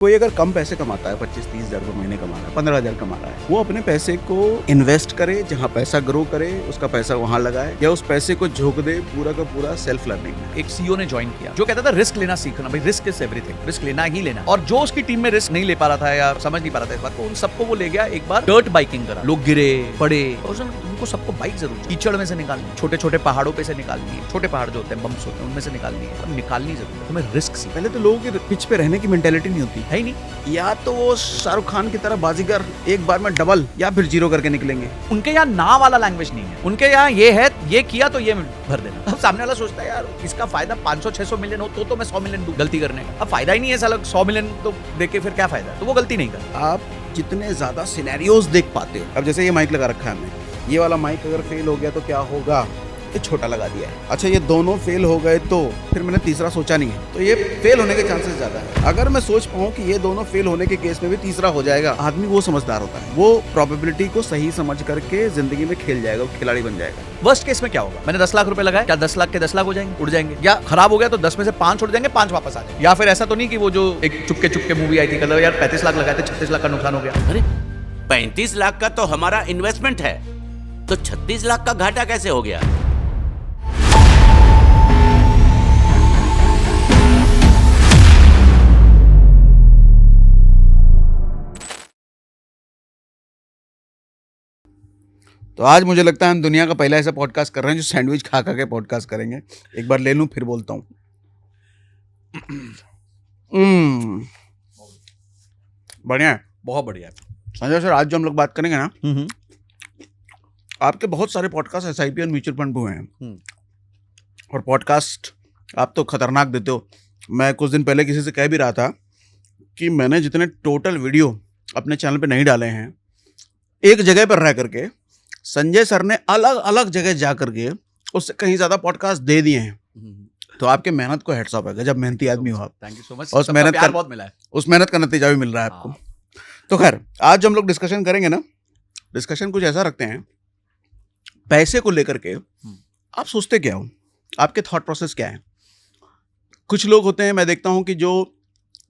कोई अगर कम पैसे कमाता है, 25-30 हज़ार रुपये महीने कमा रहा है, 15,000 कमा रहा है, वो अपने पैसे को इन्वेस्ट करे, जहाँ पैसा ग्रो करे उसका पैसा वहाँ लगाए, या उस पैसे को झोंक दे पूरा का पूरा सेल्फ लर्निंग में। एक सीईओ ने ज्वाइन किया जो कहता था रिस्क लेना सीखना, भाई रिस्क इज एवरीथिंग, रिस्क लेना ही लेना। और जो उसकी टीम में रिस्क नहीं ले पा रहा था या समझ नहीं पा रहा था इस बात को, उन सबको वो ले गया एक बार डर्ट बाइकिंग करा। लोग गिरे पड़े और उसने उनको सबको बाइक जरूर कीचड़ में से निकालनी, छोटे छोटे पहाड़ों पे से निकालनी है, छोटे पहाड़ जो होते हैं बम्प्स होते हैं उनमें से निकालनी है, और निकालनी जरूर है। तुम्हें रिस्क सीख। पहले तो लोगों की पिच पे रहने की मेंटेलिटी नहीं होती है ही नहीं। या तो वो शाहरुख खान की तरह बाजीगर एक बार में डबल या फिर जीरो करके निकलेंगे। उनके यहाँ ना वाला लैंग्वेज नहीं है, उनके यहाँ ये है ये किया तो ये भर देना। अब सामने वाला सोचता है यार इसका फायदा 500-600 मिलियन हो तो मैं 100 मिलियन दूं गलती करने का। अब फायदा ही नहीं है साला, 100 मिलियन तो देके फिर क्या फायदा, तो वो गलती नहीं कर। आप जितने ज्यादा सिनेरियोज देख पाते हो, अब जैसे ये माइक लगा रखा है हमने, ये वाला माइक अगर फेल हो गया तो क्या होगा, ये छोटा लगा दिया है। अच्छा ये दोनों फेल हो गए तो फिर मैंने तीसरा सोचा नहीं है, तो ये फेल होने के चांसेस ज्यादा है। अगर मैं सोच पाऊँ कि ये दोनों फेल होने के केस में भी तीसरा हो जाएगा, आदमी वो समझदार होता है, वो प्रोबेबिलिटी को सही समझ करके जिंदगी में खेल जाएगा, वो खिलाड़ी बन जाएगा। वर्स्ट केस में क्या होगा, मैंने 10 लाख रुपए लगाए, क्या 10 लाख के 10 लाख हो जाएंगे, उड़ जाएंगे? या खराब हो गया तो 10 में से 5 उड़ जाएंगे, 5 वापस आ जाएंगे? या फिर ऐसा तो नहीं कि वो जो एक चुपके चुपके मूवी आई थी कल, यार 35 लाख लगाए थे 36 लाख का नुकसान हो गया। अरे 35 लाख का तो हमारा इन्वेस्टमेंट है, तो 36 लाख का घाटा कैसे हो गया? तो आज मुझे लगता है हम दुनिया का पहला ऐसा पॉडकास्ट कर रहे हैं जो सैंडविच खा खा के पॉडकास्ट करेंगे। एक बार ले लूं फिर बोलता हूँ। बढ़िया है, बहुत बढ़िया। संजय सर, आज जो हम लोग बात करेंगे ना, आपके बहुत सारे पॉडकास्ट एसआईपी और म्यूचुअल फंड हुए हैं, और पॉडकास्ट आप तो खतरनाक देते हो। मैं कुछ दिन पहले किसी से कह भी रहा था कि मैंने जितने टोटल वीडियो अपने चैनल पे नहीं डाले हैं, एक जगह पर रह करके संजय सर ने अलग अलग जगह जा करके उससे कहीं ज्यादा पॉडकास्ट दे दिए हैं। तो आपके मेहनत को हेड्स ऑफ है, जब मेहनती आदमी हो आप। Thank you so much. और उस मेहनत का बहुत मिला है, उस मेहनत का नतीजा भी मिल रहा है आपको। तो खैर आज जो हम लोग डिस्कशन करेंगे ना, डिस्कशन कुछ ऐसा रखते हैं, पैसे को लेकर के आप सोचते क्या हो, आपके थॉट प्रोसेस क्या है। कुछ लोग होते हैं, मैं देखता हूं कि जो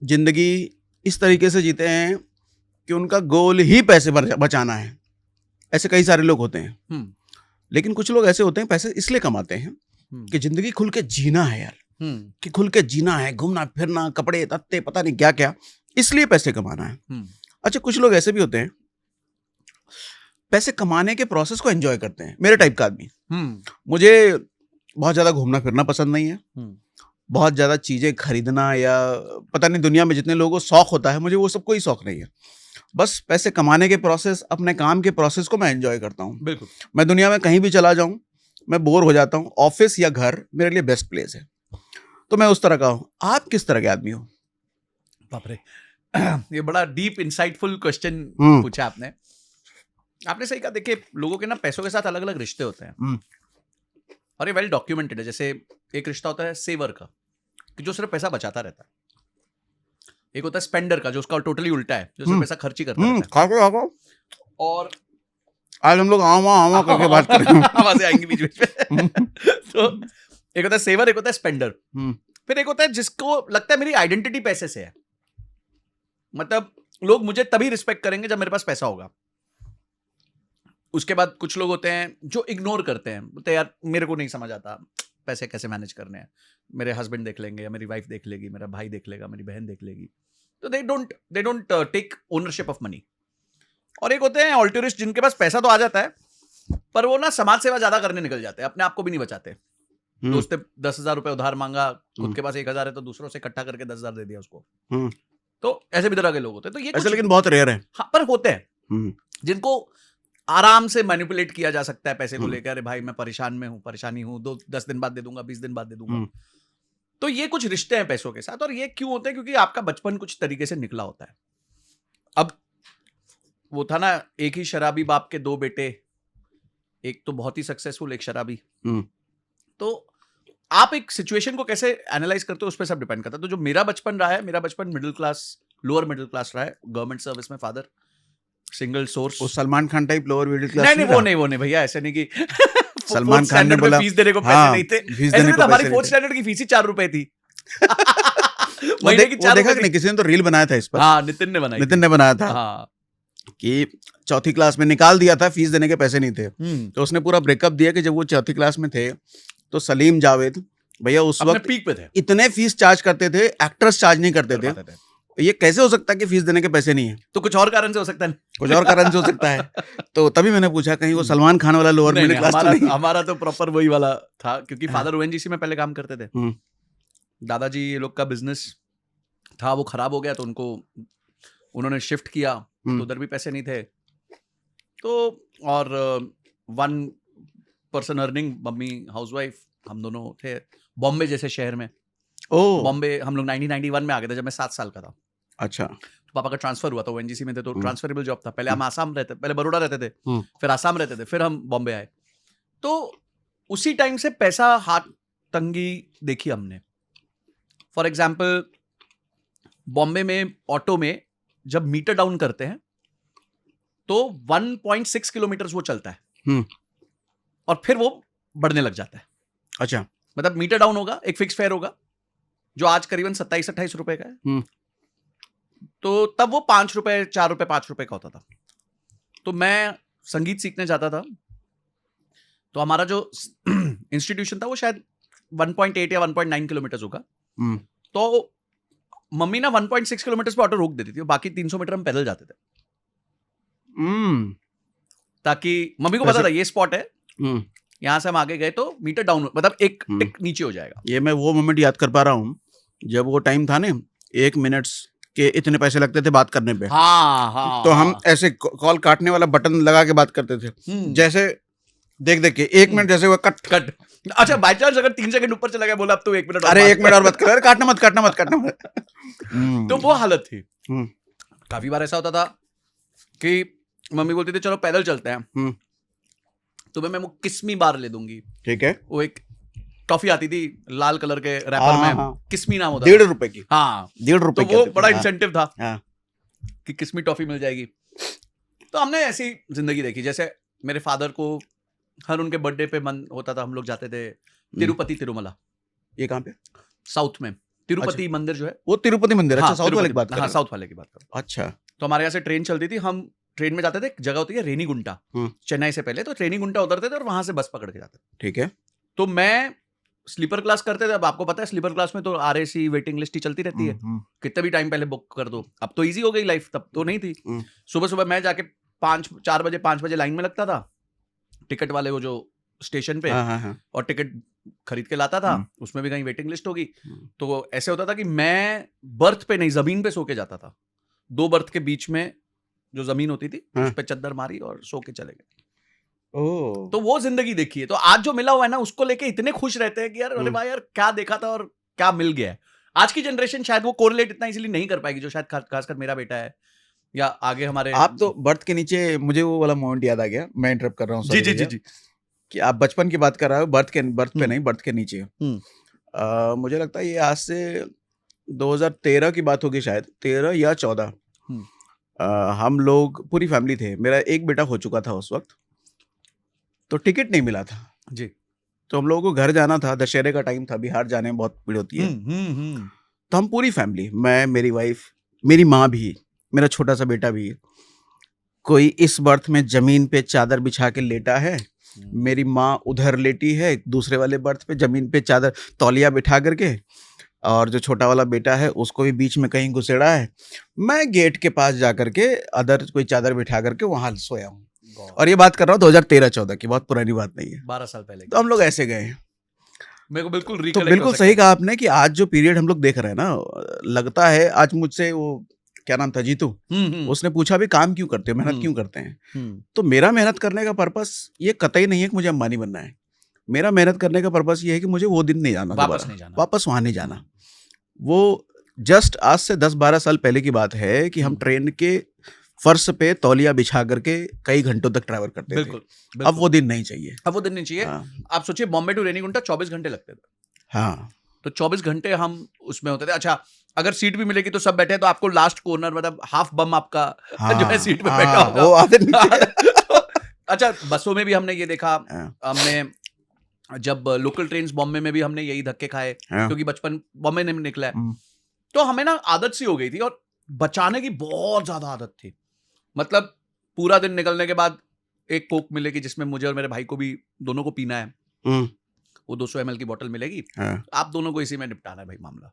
जिंदगी इस तरीके से जीते हैं कि उनका गोल ही पैसे बचाना है। ऐसे कई सारे लोग होते हैं। लेकिन कुछ लोग ऐसे होते हैं पैसे इसलिए कमाते हैं कि जिंदगी खुल के जीना है यार, कि खुल के जीना है, घूमना फिरना, कपड़े तत्ते पता नहीं क्या क्या, इसलिए पैसे कमाना है। अच्छा कुछ लोग ऐसे भी होते हैं पैसे कमाने के प्रोसेस को एंजॉय करते हैं। मेरे टाइप का आदमी, मुझे बहुत ज्यादा घूमना फिरना पसंद नहीं है, बहुत ज्यादा चीजें खरीदना या पता नहीं दुनिया में जितने लोगों को शौक होता है, मुझे वो सब कोई शौक नहीं है। बस पैसे कमाने के प्रोसेस, अपने काम के प्रोसेस को मैं एंजॉय करता हूँ। बिल्कुल। मैं दुनिया में कहीं भी चला जाऊँ, मैं बोर हो जाता हूँ, ऑफिस या घर मेरे लिए बेस्ट प्लेस है। तो मैं उस तरह का हूँ। आप किस तरह के आदमी हो? बाप रे, ये बड़ा डीप इंसाइटफुल क्वेश्चन पूछा आपने। आपने सही कहा। देखिए लोगों के ना पैसों के साथ अलग अलग रिश्ते होते हैं, और ये वेल डॉक्यूमेंटेड है। जैसे एक रिश्ता होता है सेवर का, कि जो सिर्फ पैसा बचाता रहता है। एक होता है स्पेंडर का, जो उसका टोटली उल्टा है, जो सिर्फ पैसा खर्च ही करता रहता है। और आज हम लोग आवा करके बात करेंगे, आवाजें आएंगी बीच बीच में। तो एक होता है सेवर, एक होता है स्पेंडर। फिर एक होता है जिसको लगता है मेरी आइडेंटिटी पैसे से है, मतलब लोग मुझे तभी रिस्पेक्ट करेंगे जब मेरे पास पैसा होगा। उसके बाद कुछ लोग होते हैं जो इग्नोर करते हैं, बोलते यार मेरे को नहीं समझ आता पैसे कैसे मैनेज करने हैं, मेरे हस्बैंड देख लेंगे, या मेरी वाइफ देख लेगी, मेरा भाई देख लेगा, मेरी बहन देख लेगी। तो they don't take ownership of money. और एक होते हैं ऑल्टरिस्ट, जिनके पास पैसा तो आ जाता है पर वो ना समाज सेवा ज्यादा करने निकल जाते हैं, अपने आप को भी नहीं बचाते। दोस्त 10,000 रुपए उधार मांगा, खुद के पास 1,000 है तो दूसरों से इकट्ठा करके 10,000 दे दिया उसको। तो ऐसे भी तरह के लोग होते हैं। तो ये ऐसे लेकिन बहुत रेयर है। हाँ, पर होते हैं जिनको आराम से मैनिपुलेट किया जा सकता है पैसे को लेकर। अरे भाई मैं परेशानी हूं, 10 दिन बाद दे दूंगा, 20 दिन बाद दे दूंगा। तो ये कुछ रिश्ते हैं पैसों के साथ। और ये क्यों होते हैं? क्योंकि आपका बचपन कुछ तरीके से निकला होता है। अब वो था ना, एक ही शराबी बाप के 2 बेटे, एक तो बहुत ही सक्सेसफुल, एक शराबी। तो आप एक सिचुएशन को कैसे एनालाइज करते हो उस पर सब डिपेंड करता है। तो जो मेरा बचपन रहा है, मेरा बचपन middle class, lower middle class रहा है। गवर्नमेंट सर्विस में फादर, सिंगल सोर्स। वो Salman Khan type lower middle class? नहीं, वो नहीं भैया, ऐसे नहीं कि सलमान खान ने बोला फीस देने को पैसे नहीं थे। ऐसे तो हमारी 4th स्टैंडर्ड की फीस ही 4 रुपए थी। महीने की 4 देखा रुपए कि नहीं, किसी ने तो रील बनाया था इस पर, हाँ नितिन ने बनाई नितिन ने बनाया था हाँ कि चौथी क्लास में निकाल दिया था, फीस देने के पैसे नहीं थे, तो उसने पूरा ब्रेकअप दिया कि जब वो चौथी क्लास में थे तो सलीम जावेद भैया उस अपने वक्त पीक पे थे इतने फीस चार्ज करते थे, एक्टर्स चार्ज नहीं करते थे। ये कैसे हो सकता है कि फीस देने के पैसे नहीं है? तो कुछ और कारण से हो सकता है कुछ और कारण से हो सकता है। तो तभी मैंने पूछा कहीं वो सलमान खान वाला लोअर नहीं, मिडिल क्लास तो हमारा नहीं? हमारा तो प्रॉपर वही वाला था, क्योंकि फादर ओएनजीसी में पहले काम करते थे। हम्म। दादाजी ये लोग का बिजनेस था, वो खराब हो गया तो उन्होंने शिफ्ट किया, तो उधर भी पैसे नहीं थे, तो और 1 पर्सन अर्निंग, मम्मी हाउसवाइफ, हम दोनों थे बॉम्बे जैसे शहर में। बॉम्बे हम लोग 1991 में आ गए थे जब मैं 7 साल का था। अच्छा। तो पापा का ट्रांसफर हुआ था, ओएनजीसी में थे तो ट्रांसफरेबल जॉब था। पहले हम आसाम रहते, पहले बड़ौदा रहते थे, फिर आसाम रहते थे, फिर हम बॉम्बे आए। तो उसी टाइम से पैसा हाथ तंगी देखी हमने। फॉर एग्जाम्पल बॉम्बे में ऑटो में जब मीटर डाउन करते हैं तो 1.6 किलोमीटर वो चलता है और फिर वो बढ़ने लग जाता है। अच्छा। मतलब मीटर डाउन होगा, एक फिक्स फेयर होगा जो आज करीबन 27-28 रुपए का है, तो तब वो 5 रुपए, 4 रुपए, 5 रुपए का होता था। तो मैं संगीत सीखने जाता था, तो हमारा जो इंस्टीट्यूशन था वो शायद 1.8 या 1.9 किलोमीटर होगा। तो मम्मी ना 1.6 किलोमीटर पे ऑटो रोक देती थी, बाकी 300 मीटर हम पैदल जाते थे, ताकि मम्मी को पता था ये स्पॉट है, यहां से हम आगे गए तो मीटर डाउन, मतलब एक टिक नीचे हो जाएगा। ये मैं वो मोमेंट याद कर पा रहा हूँ जब वो टाइम था ना, 1 मिनट के इतने पैसे लगते थे बात करने पे। हाँ, तो हम ऐसे कॉल काटने वाला बटन लगा के बात करते थे, जैसे देख के 1 मिनट जैसे वो कट। अच्छा, बाय चांस अगर 3 सेकंड ऊपर चला गया, बोला अब तो 1 मिनट, अरे 1 मिनट और बात कर, अरे काटना मत। तो वो हालत थी। काफी बार ऐसा होता था कि मम्मी बोलती थी चलो पैदल चलते हैं, तो मैं वो किस्मी बार ले दूंगी। ठीक है। वो एक टॉफी आती थी लाल कलर के रैपर में, किस्मी नाम होता था, 1.5 रुपए की। हाँ, 1.5 रुपए की। तो वो बड़ा इंसेंटिव था कि किस्मी टॉफी मिल जाएगी। तो हमने ऐसी जिंदगी देखी। जैसे मेरे फादर को हर उनके बर्थडे पे मन होता था, हम लोग जाते थे तिरुपति तिरुमला। ये कहाँ पे? साउथ में तिरुपति मंदिर जो है, वो तिरुपति मंदिर। अच्छा, साउथ वाले की बात कर रहे हैं? हाँ, साउथ वाले की बात कर। अच्छा। तो हमारे यहाँ से ट्रेन चलती थी, हम ट्रेन में जाते थे, एक जगह होती है रेनीगुंटा, चेन्नई से पहले, तो रेनीगुंटा उतरते थे और वहां से बस पकड़ के जाते थे। ठीक है। तो मैं स्लीपर क्लास करते थे। अब आपको पता है स्लीपर क्लास में तो RAC वेटिंग लिस्ट ही चलती रहती है, कितने भी टाइम पहले बुक कर दो। अब तो इजी हो गई लाइफ, तब तो नहीं थी। सुबह सुबह मैं जाके 5 बजे लाइन में लगता था, टिकट वाले वो जो स्टेशन पे, और टिकट खरीद के लाता था। उसमें भी कहीं वेटिंग लिस्ट होगी। तो ऐसे होता था कि मैं बर्थ पे नहीं, जमीन पे सो के जाता था। 2 बर्थ के बीच में जो जमीन होती थी, उस पे चद्दर मारी और सो के चले गए। तो वो जिंदगी देखी है। तो आज जो मिला हुआ है ना, उसको लेके इतने खुश रहते हैं कि यार अरे भाई यार क्या देखा था और क्या मिल गया है। आज की जनरेशन शायद वो कोरिलेट इतना इजीली नहीं कर पाएगी, जो शायद खासकर मेरा बेटा है या आगे हमारे। आप तो बर्थ के नीचे, मुझे वो वाला मोमेंट याद आ गया, मैं इंटरप्ट कर रहा हूँ। जी, कि आप बचपन की बात कर रहे हो, बर्थ पे नहीं, बर्थ के नीचे। मुझे लगता है ये आज से 2013 की बात होगी, शायद 13 या 14। हम लोग पूरी फैमिली थे, मेरा एक बेटा हो चुका था उस वक्त, तो टिकट नहीं मिला था जी। तो हम लोगों को घर जाना था, दशहरे का टाइम था, बिहार जाने में बहुत भीड़ होती है। तो हम पूरी फैमिली, मैं, मेरी वाइफ, मेरी माँ भी, मेरा छोटा सा बेटा भी, कोई इस बर्थ में जमीन पे चादर बिछा के लेटा है, मेरी माँ उधर लेटी है दूसरे वाले बर्थ पे, जमीन पे चादर तौलिया बिठा करके, और जो छोटा वाला बेटा है उसको भी बीच में कहीं घुसेड़ा है। मैं गेट के पास जा करके अदर कोई चादर बिठा करके वहां सोया हूँ। और ये बात कर रहा हूँ 2013-14 की, बहुत पुरानी बात नहीं है, 12 साल पहले। तो हम लोग ऐसे गए। मेरे को बिल्कुल तो बिल्कुल सही कहा आपने कि आज जो पीरियड हम लोग देख रहे हैं ना, लगता है, आज मुझसे वो क्या नाम था, जीतू, उसने पूछा भी काम क्यों करते हो, मेहनत क्यों करते हैं। तो मेरा मेहनत करने का पर्पस ये कतई नहीं है कि मुझे अंबानी बनना है। मेरा मेहनत करने का पर्पस ये है कि मुझे वो दिन नहीं जाना, वापस वहां नहीं जाना। वो जस्ट आज से 10-12 साल पहले की बात है कि हम ट्रेन के फर्श पे तौलिया बिछा करके कई घंटों तक ट्रैवल करते थे। अब वो दिन नहीं चाहिए, अब वो दिन नहीं चाहिए। आप सोचिए बॉम्बे टू रेनीगुंटा 24 घंटे लगते थे। हाँ, तो 24 घंटे हम उसमें होते थे। अच्छा, अगर सीट भी मिलेगी तो सब बैठे, तो आपको लास्ट कॉर्नर, मतलब हाफ बम आपका जो है सीट पे बैठा होगा, वो आधे नीचे। अच्छा, बसों में भी हमने ये देखा, हमने जब लोकल ट्रेन्स बॉम्बे में भी हमने यही धक्के खाए, क्योंकि बचपन बॉम्बे में निकला है। तो हमें ना आदत सी हो गई थी और बचाने की बहुत ज्यादा आदत थी। मतलब पूरा दिन निकलने के बाद एक कोक मिलेगी जिसमें मुझे और मेरे भाई को भी दोनों को पीना है, वो 200 ml की बोतल मिलेगी, आप दोनों को इसी में निपटाना है भाई मामला,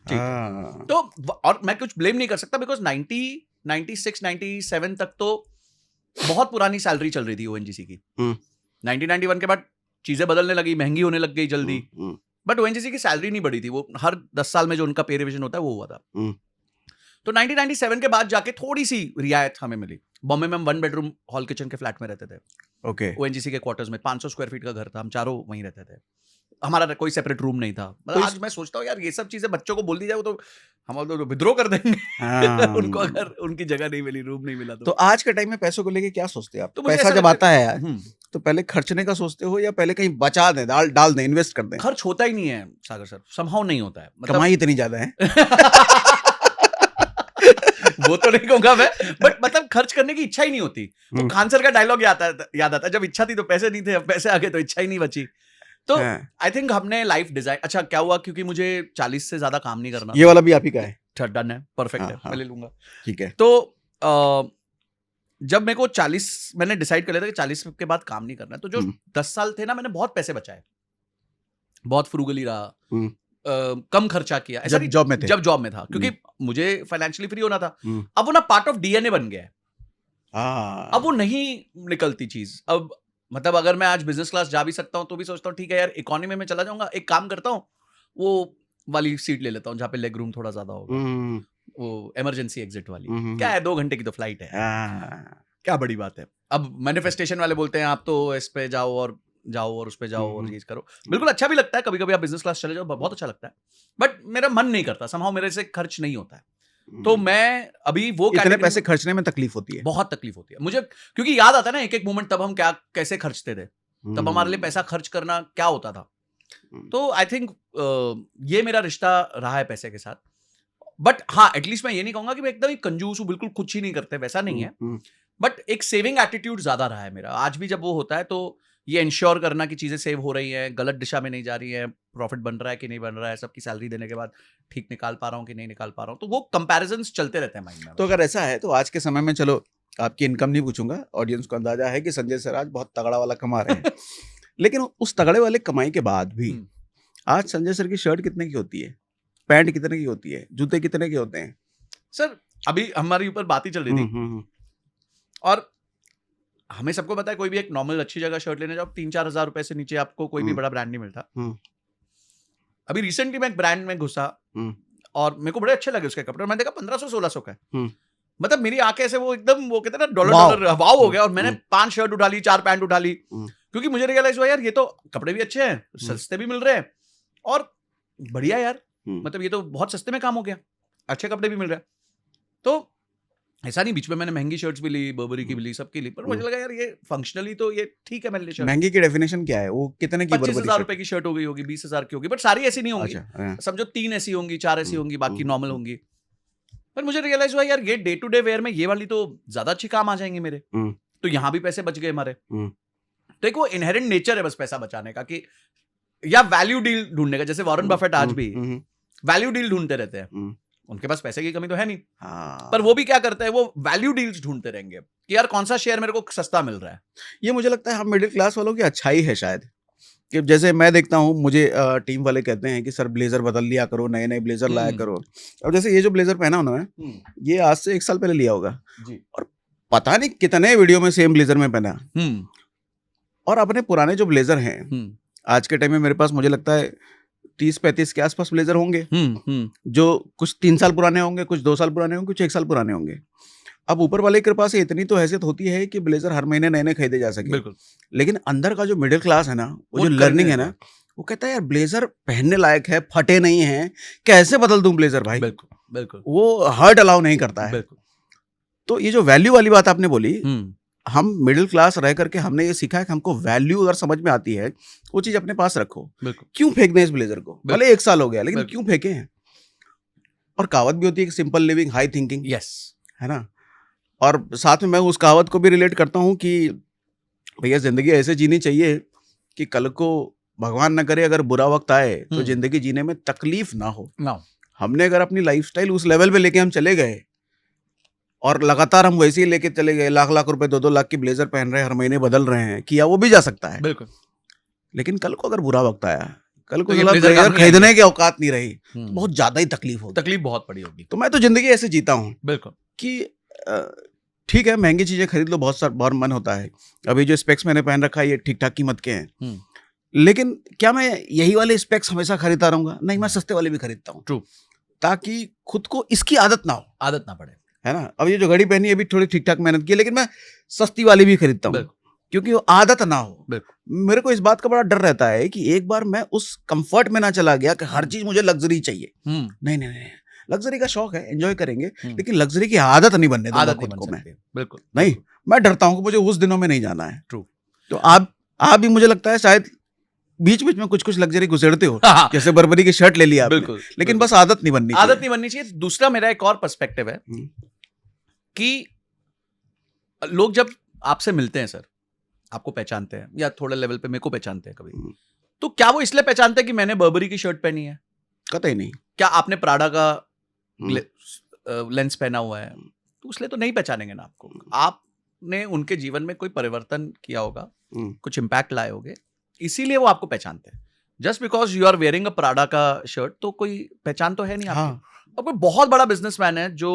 ठीक है। तो और मैं कुछ ब्लेम नहीं कर सकता बिकॉज 96 97 तक तो बहुत पुरानी सैलरी चल रही थी ओएनजीसी की। 1991 के बाद चीजें बदलने लगी, महंगी होने लग गई जल्दी, बट ओएनजीसी की सैलरी नहीं बढ़ी थी। वो हर 10 साल में जो उनका पे रिविजन होता है वो हुआ था। तो 1997 के बाद जाके थोड़ी सी रियायत हमें मिली। बॉम्बे में हम 1 बेडरूम हॉल किचन के फ्लैट में रहते थे, ओके, ओएनजीसी के क्वार्टर्स में 500 स्क्वायर फीट का घर था, हम चारों वहीं रहते थे, हमारा कोई सेपरेट रूम नहीं था। मतलब आज मैं सोचता हूँ यार ये सब चीजें बच्चों को बोल दी जाए वो तो हम तो विद्रोह कर देंगे उनको अगर उनकी जगह नहीं मिली, रूम नहीं मिला तो आज के टाइम में पैसों को लेके क्या सोचते हैं आप? तो मुझे पैसा ऐसा जब आता है यार हम्म, तो पहले खर्चने का सोचते हो या पहले कहीं बचा दें, डाल दें, इन्वेस्ट कर दें? खर्च होता ही नहीं है सागर सर, समहाउ नहीं होता है। मतलब कमाई इतनी ज्यादा है वो तो नहीं कहूंगा मैं, बट मतलब खर्च करने की इच्छा ही नहीं होती। वो खान सर का डायलॉग याद आता है, जब इच्छा थी तो पैसे नहीं थे, अब पैसे आ गए तो इच्छा ही नहीं बची। तो आई थिंक हमने लाइफ डिजाइन, अच्छा क्या हुआ क्योंकि मुझे 40 से ज्यादा काम नहीं करना। ये वाला भी आप ही का है? डन है, परफेक्ट है, मैं ले लूंगा। ठीक है। तो जब मेरे को 40 मैंने डिसाइड कर लिया था कि 40 के बाद काम नहीं करना है, तो जो 10 साल थे ना मैंने बहुत पैसे बचाए, बहुत फ्रूगली रहा, कम खर्चा किया। ऐसा जब जॉब में थे? जब जॉब में था, क्योंकि मुझे फाइनेंशियली फ्री होना था। अब वो ना पार्ट ऑफ डीएनए बन गया है, अब वो नहीं निकलती चीज। अब मतलब अगर मैं आज बिजनेस क्लास जा भी सकता हूं तो भी सोचता हूँ ठीक है यार इकोनॉमी में चला जाऊंगा, एक काम करता हूँ वो वाली सीट ले लेता हूँ जहाँ पे लेग रूम थोड़ा ज्यादा होगा, वो इमरजेंसी एग्जिट वाली। क्या है 2 घंटे की तो फ्लाइट है, क्या बड़ी बात है। अब मैनिफेस्टेशन वाले बोलते हैं आप तो इस पे जाओ और उस पे जाओ और चीज करो, बिल्कुल अच्छा भी लगता है, कभी कभी आप बिजनेस क्लास चले जाओ बहुत अच्छा लगता है, बट मेरा मन नहीं करता, समहाउ मेरे से खर्च नहीं होता है। तो मैं अभी वो इतने पैसे खर्चने में तकलीफ होती है, बहुत तकलीफ होती है मुझे, क्योंकि याद आता है ना एक एक मोमेंट, तब हम कैसे खर्चते थे, तब हमारे लिए पैसा खर्च करना क्या होता था। तो आई थिंक ये मेरा रिश्ता रहा है पैसे के साथ। बट हाँ एटलीस्ट मैं ये नहीं कहूंगा कि मैं एकदम ही कंजूस हूँ, बिल्कुल कुछ ही नहीं करते, वैसा नहीं है, बट एक सेविंग एटीट्यूड ज्यादा रहा है मेरा। आज भी जब वो होता है तो ये इंश्योर करना कि चीजें सेव हो रही हैं, गलत दिशा में नहीं जा रही है, प्रॉफिट बन रहा है कि नहीं बन रहा है, सबकी सैलरी देने के बाद ठीक निकाल पा रहा हूँ कि नहीं निकाल पा रहा हूँ, तो वो कंपैरिजंस चलते रहते हैं माइंड में। तो अगर ऐसा है तो आज के समय में, चलो आपकी इनकम नहीं पूछूंगा, ऑडियंस को अंदाजा है कि संजय सर आज बहुत तगड़ा वाला कमा रहे हैं लेकिन उस तगड़े वाले कमाई के बाद भी आज संजय सर की शर्ट कितने की होती है, पैंट कितने की होती है, जूते कितने के होते हैं? सर अभी हमारे ऊपर बात ही चल रही थी और हमें सबको पता है कोई भी एक नॉर्मल अच्छी जगह शर्ट लेने जाओ 3-4 हजार रुपए से नीचे आपको कोई भी बड़ा ब्रांड नहीं मिलता। अभी रिसेंटली मैं एक ब्रांड में घुसा और मेरे को बड़े अच्छे लगे उसके कपड़े, मैंने देखा 1500-1600 का है। मतलब मेरी आंखें से वो एकदम वो कहते हैं ना डॉलर वाव हो गया, और मैंने 5 शर्ट उठा ली, 4 पैंट उठा ली, क्योंकि मुझे रियलाइज हुआ यार ये तो कपड़े भी अच्छे हैं, सस्ते भी मिल रहे हैं और बढ़िया यार, मतलब ये तो बहुत सस्ते में काम हो गया, अच्छे कपड़े भी मिल रहे हैं। तो ऐसा नहीं बीच में मैंने महंगी शर्ट्स भी ली, बर्बरी की भी ली, सबकी ली, पर मुझे लगा यार ये फंक्शनली तो ये ठीक है मेरे लिए शर्ट। महंगी की डेफिनेशन क्या है, वो कितने की? 25,000 रुपए की शर्ट हो गई होगी, 20,000 की होगी, बट सारी ऐसी नहीं होंगी। समझो 3 ऐसी होंगी, 4 ऐसी होंगी, बाकी नॉर्मल होंगी। पर मुझे रियलाइज हुआ यार ये डे टू डे वेयर में ये वाली तो ज्यादा अच्छी काम आ जाएंगे मेरे, तो यहाँ भी पैसे बच गए हमारे। तो एक वो इनहेरेंट नेचर है बस पैसा बचाने का, कि या वैल्यू डील ढूंढने का, जैसे वॉरेन बफेट आज भी वैल्यू डील ढूंढते रहते हैं, उनके पास पैसे की कमी तो है नहीं, पर वो भी क्या करते हैं, वो वैल्यू डील्स ढूंढते रहेंगे कि यार कौन सा शेयर मेरे को सस्ता मिल रहा है। ये मुझे लगता है हम मिडिल क्लास वालों की अच्छाई है शायद, कि जैसे मैं देखता हूँ मुझे टीम वाले कहते हैं कि सर ब्लेजर बदल लिया करो, नए नए ब्लेजर लाया करो। अब जैसे ये जो ब्लेजर पहना उन्होंने, ये आज से 1 साल पहले लिया होगा जी, और पता नहीं कितने वीडियो में सेम ब्लेजर में पहना। और अपने पुराने जो ब्लेजर हैं आज के टाइम में मेरे पास मुझे लगता है 30-35 के आसपास ब्लेजर होंगे, जो कुछ 3 साल पुराने होंगे, कुछ 2 साल पुराने होंगे, कुछ 1 साल पुराने होंगे। अब ऊपर वाले की कृपा से इतनी तो हैसियत होती है कि ब्लेजर हर महीने नए नए खरीदे जा सके। बिल्कुल। लेकिन अंदर का जो मिडिल क्लास है ना, वो जो लर्निंग है ना, वो कहता है यार ब्लेजर पहनने लायक है, फटे नहीं है, कैसे बदल दूं ब्लेजर भाई। बिल्कुल बिल्कुल, वो हर्ट अलाउ नहीं करता है। बिल्कुल। तो ये जो वैल्यू वाली बात आपने बोली, हम मिडिल क्लास रह करके हमने ये सीखा है कि हमको वैल्यू अगर समझ में आती है, वो चीज अपने पास रखो। क्यों फेंक दें इस ब्लेजर को, भले 1 साल हो गया, लेकिन क्यों फेंके हैं। और कहावत भी होती है कि simple living high thinking, yes, है ना। और साथ में मैं उस कहावत को भी रिलेट करता हूँ कि भैया जिंदगी ऐसे जीनी चाहिए कि कल को भगवान न करे अगर बुरा वक्त आए तो जिंदगी जीने में तकलीफ ना हो। हमने अगर अपनी लाइफस्टाइल उस लेवल पे लेके हम चले गए और लगातार हम वैसे ही लेके चले गए, लाख लाख रुपए 2-2 लाख की ब्लेजर पहन रहे हैं, हर महीने बदल रहे हैं, किया वो भी जा सकता है। बिल्कुल। लेकिन कल को अगर बुरा वक्त आया, कल को तो ये ब्लेजर ब्लेजर काम नहीं खरीदने की औकात नहीं रही, हम्म। तो बहुत ज्यादा ही तकलीफ होगी। तकलीफ बहुत बड़ी होगी। तो मैं तो जिंदगी ऐसे जीता हूँ बिल्कुल। कि ठीक है महंगी चीजें खरीद लो, बहुत मन होता है। अभी जो स्पेक्स मैंने पहन रखा है ये ठीक ठाक कीमत के हैं, लेकिन क्या मैं यही वाले स्पेक्स हमेशा खरीदता रहूंगा? नहीं, मैं सस्ते वाले भी खरीदता हूँ। ट्रू। ताकि खुद को इसकी आदत ना हो, आदत ना पड़े, है ना। अब ये जो घड़ी पहनी है अभी थोड़ी ठीक ठाक मेहनत की है, लेकिन मैं सस्ती वाली भी खरीदता हूँ क्योंकि वो आदत ना हो। मेरे को इस बात का बड़ा डर रहता है कि एक बार मैं उस कंफर्ट में ना चला गया कि हर चीज मुझे लग्जरी चाहिए। नहीं नहीं नहीं, लग्जरी का शौक है, एंजॉय करेंगे, लेकिन लग्जरी की आदत नहीं बनने दूंगा खुद को मैं। बिल्कुल नहीं, मैं डरता हूँ कि मुझे उस दिनों में नहीं जाना है। ट्रू। तो आप भी मुझे लगता है शायद बीच बीच में कुछ कुछ लग्जरी गुजरते हो, जैसे बर्बरी की शर्ट ले लिया आपने, बिल्कुल, लेकिन बस आदत नहीं बननी चाहिए। आदत नहीं बननी चाहिए। दूसरा मेरा एक और पर्सपेक्टिव है कि लोग जब आपसे मिलते हैं सर, आपको पहचानते हैं या थोड़े लेवल पे मेरे को पहचानते हैं कभी, तो क्या वो इसलिए पहचानते हैं कि मैंने बर्बरी की शर्ट पहनी है? कतई नहीं। क्या आपने प्राडा का लेंस पहना हुआ है? तो इसलिए तो नहीं पहचानेंगे ना आपको। आपने उनके जीवन में कोई परिवर्तन किया होगा, कुछ इम्पैक्ट लाए होंगे, इसीलिए वो आपको पहचानते हैं। Just because you are wearing a Prada का शर्ट तो कोई पहचान तो है नहीं आपकी। और कोई बहुत बड़ा बिजनेसमैन है जो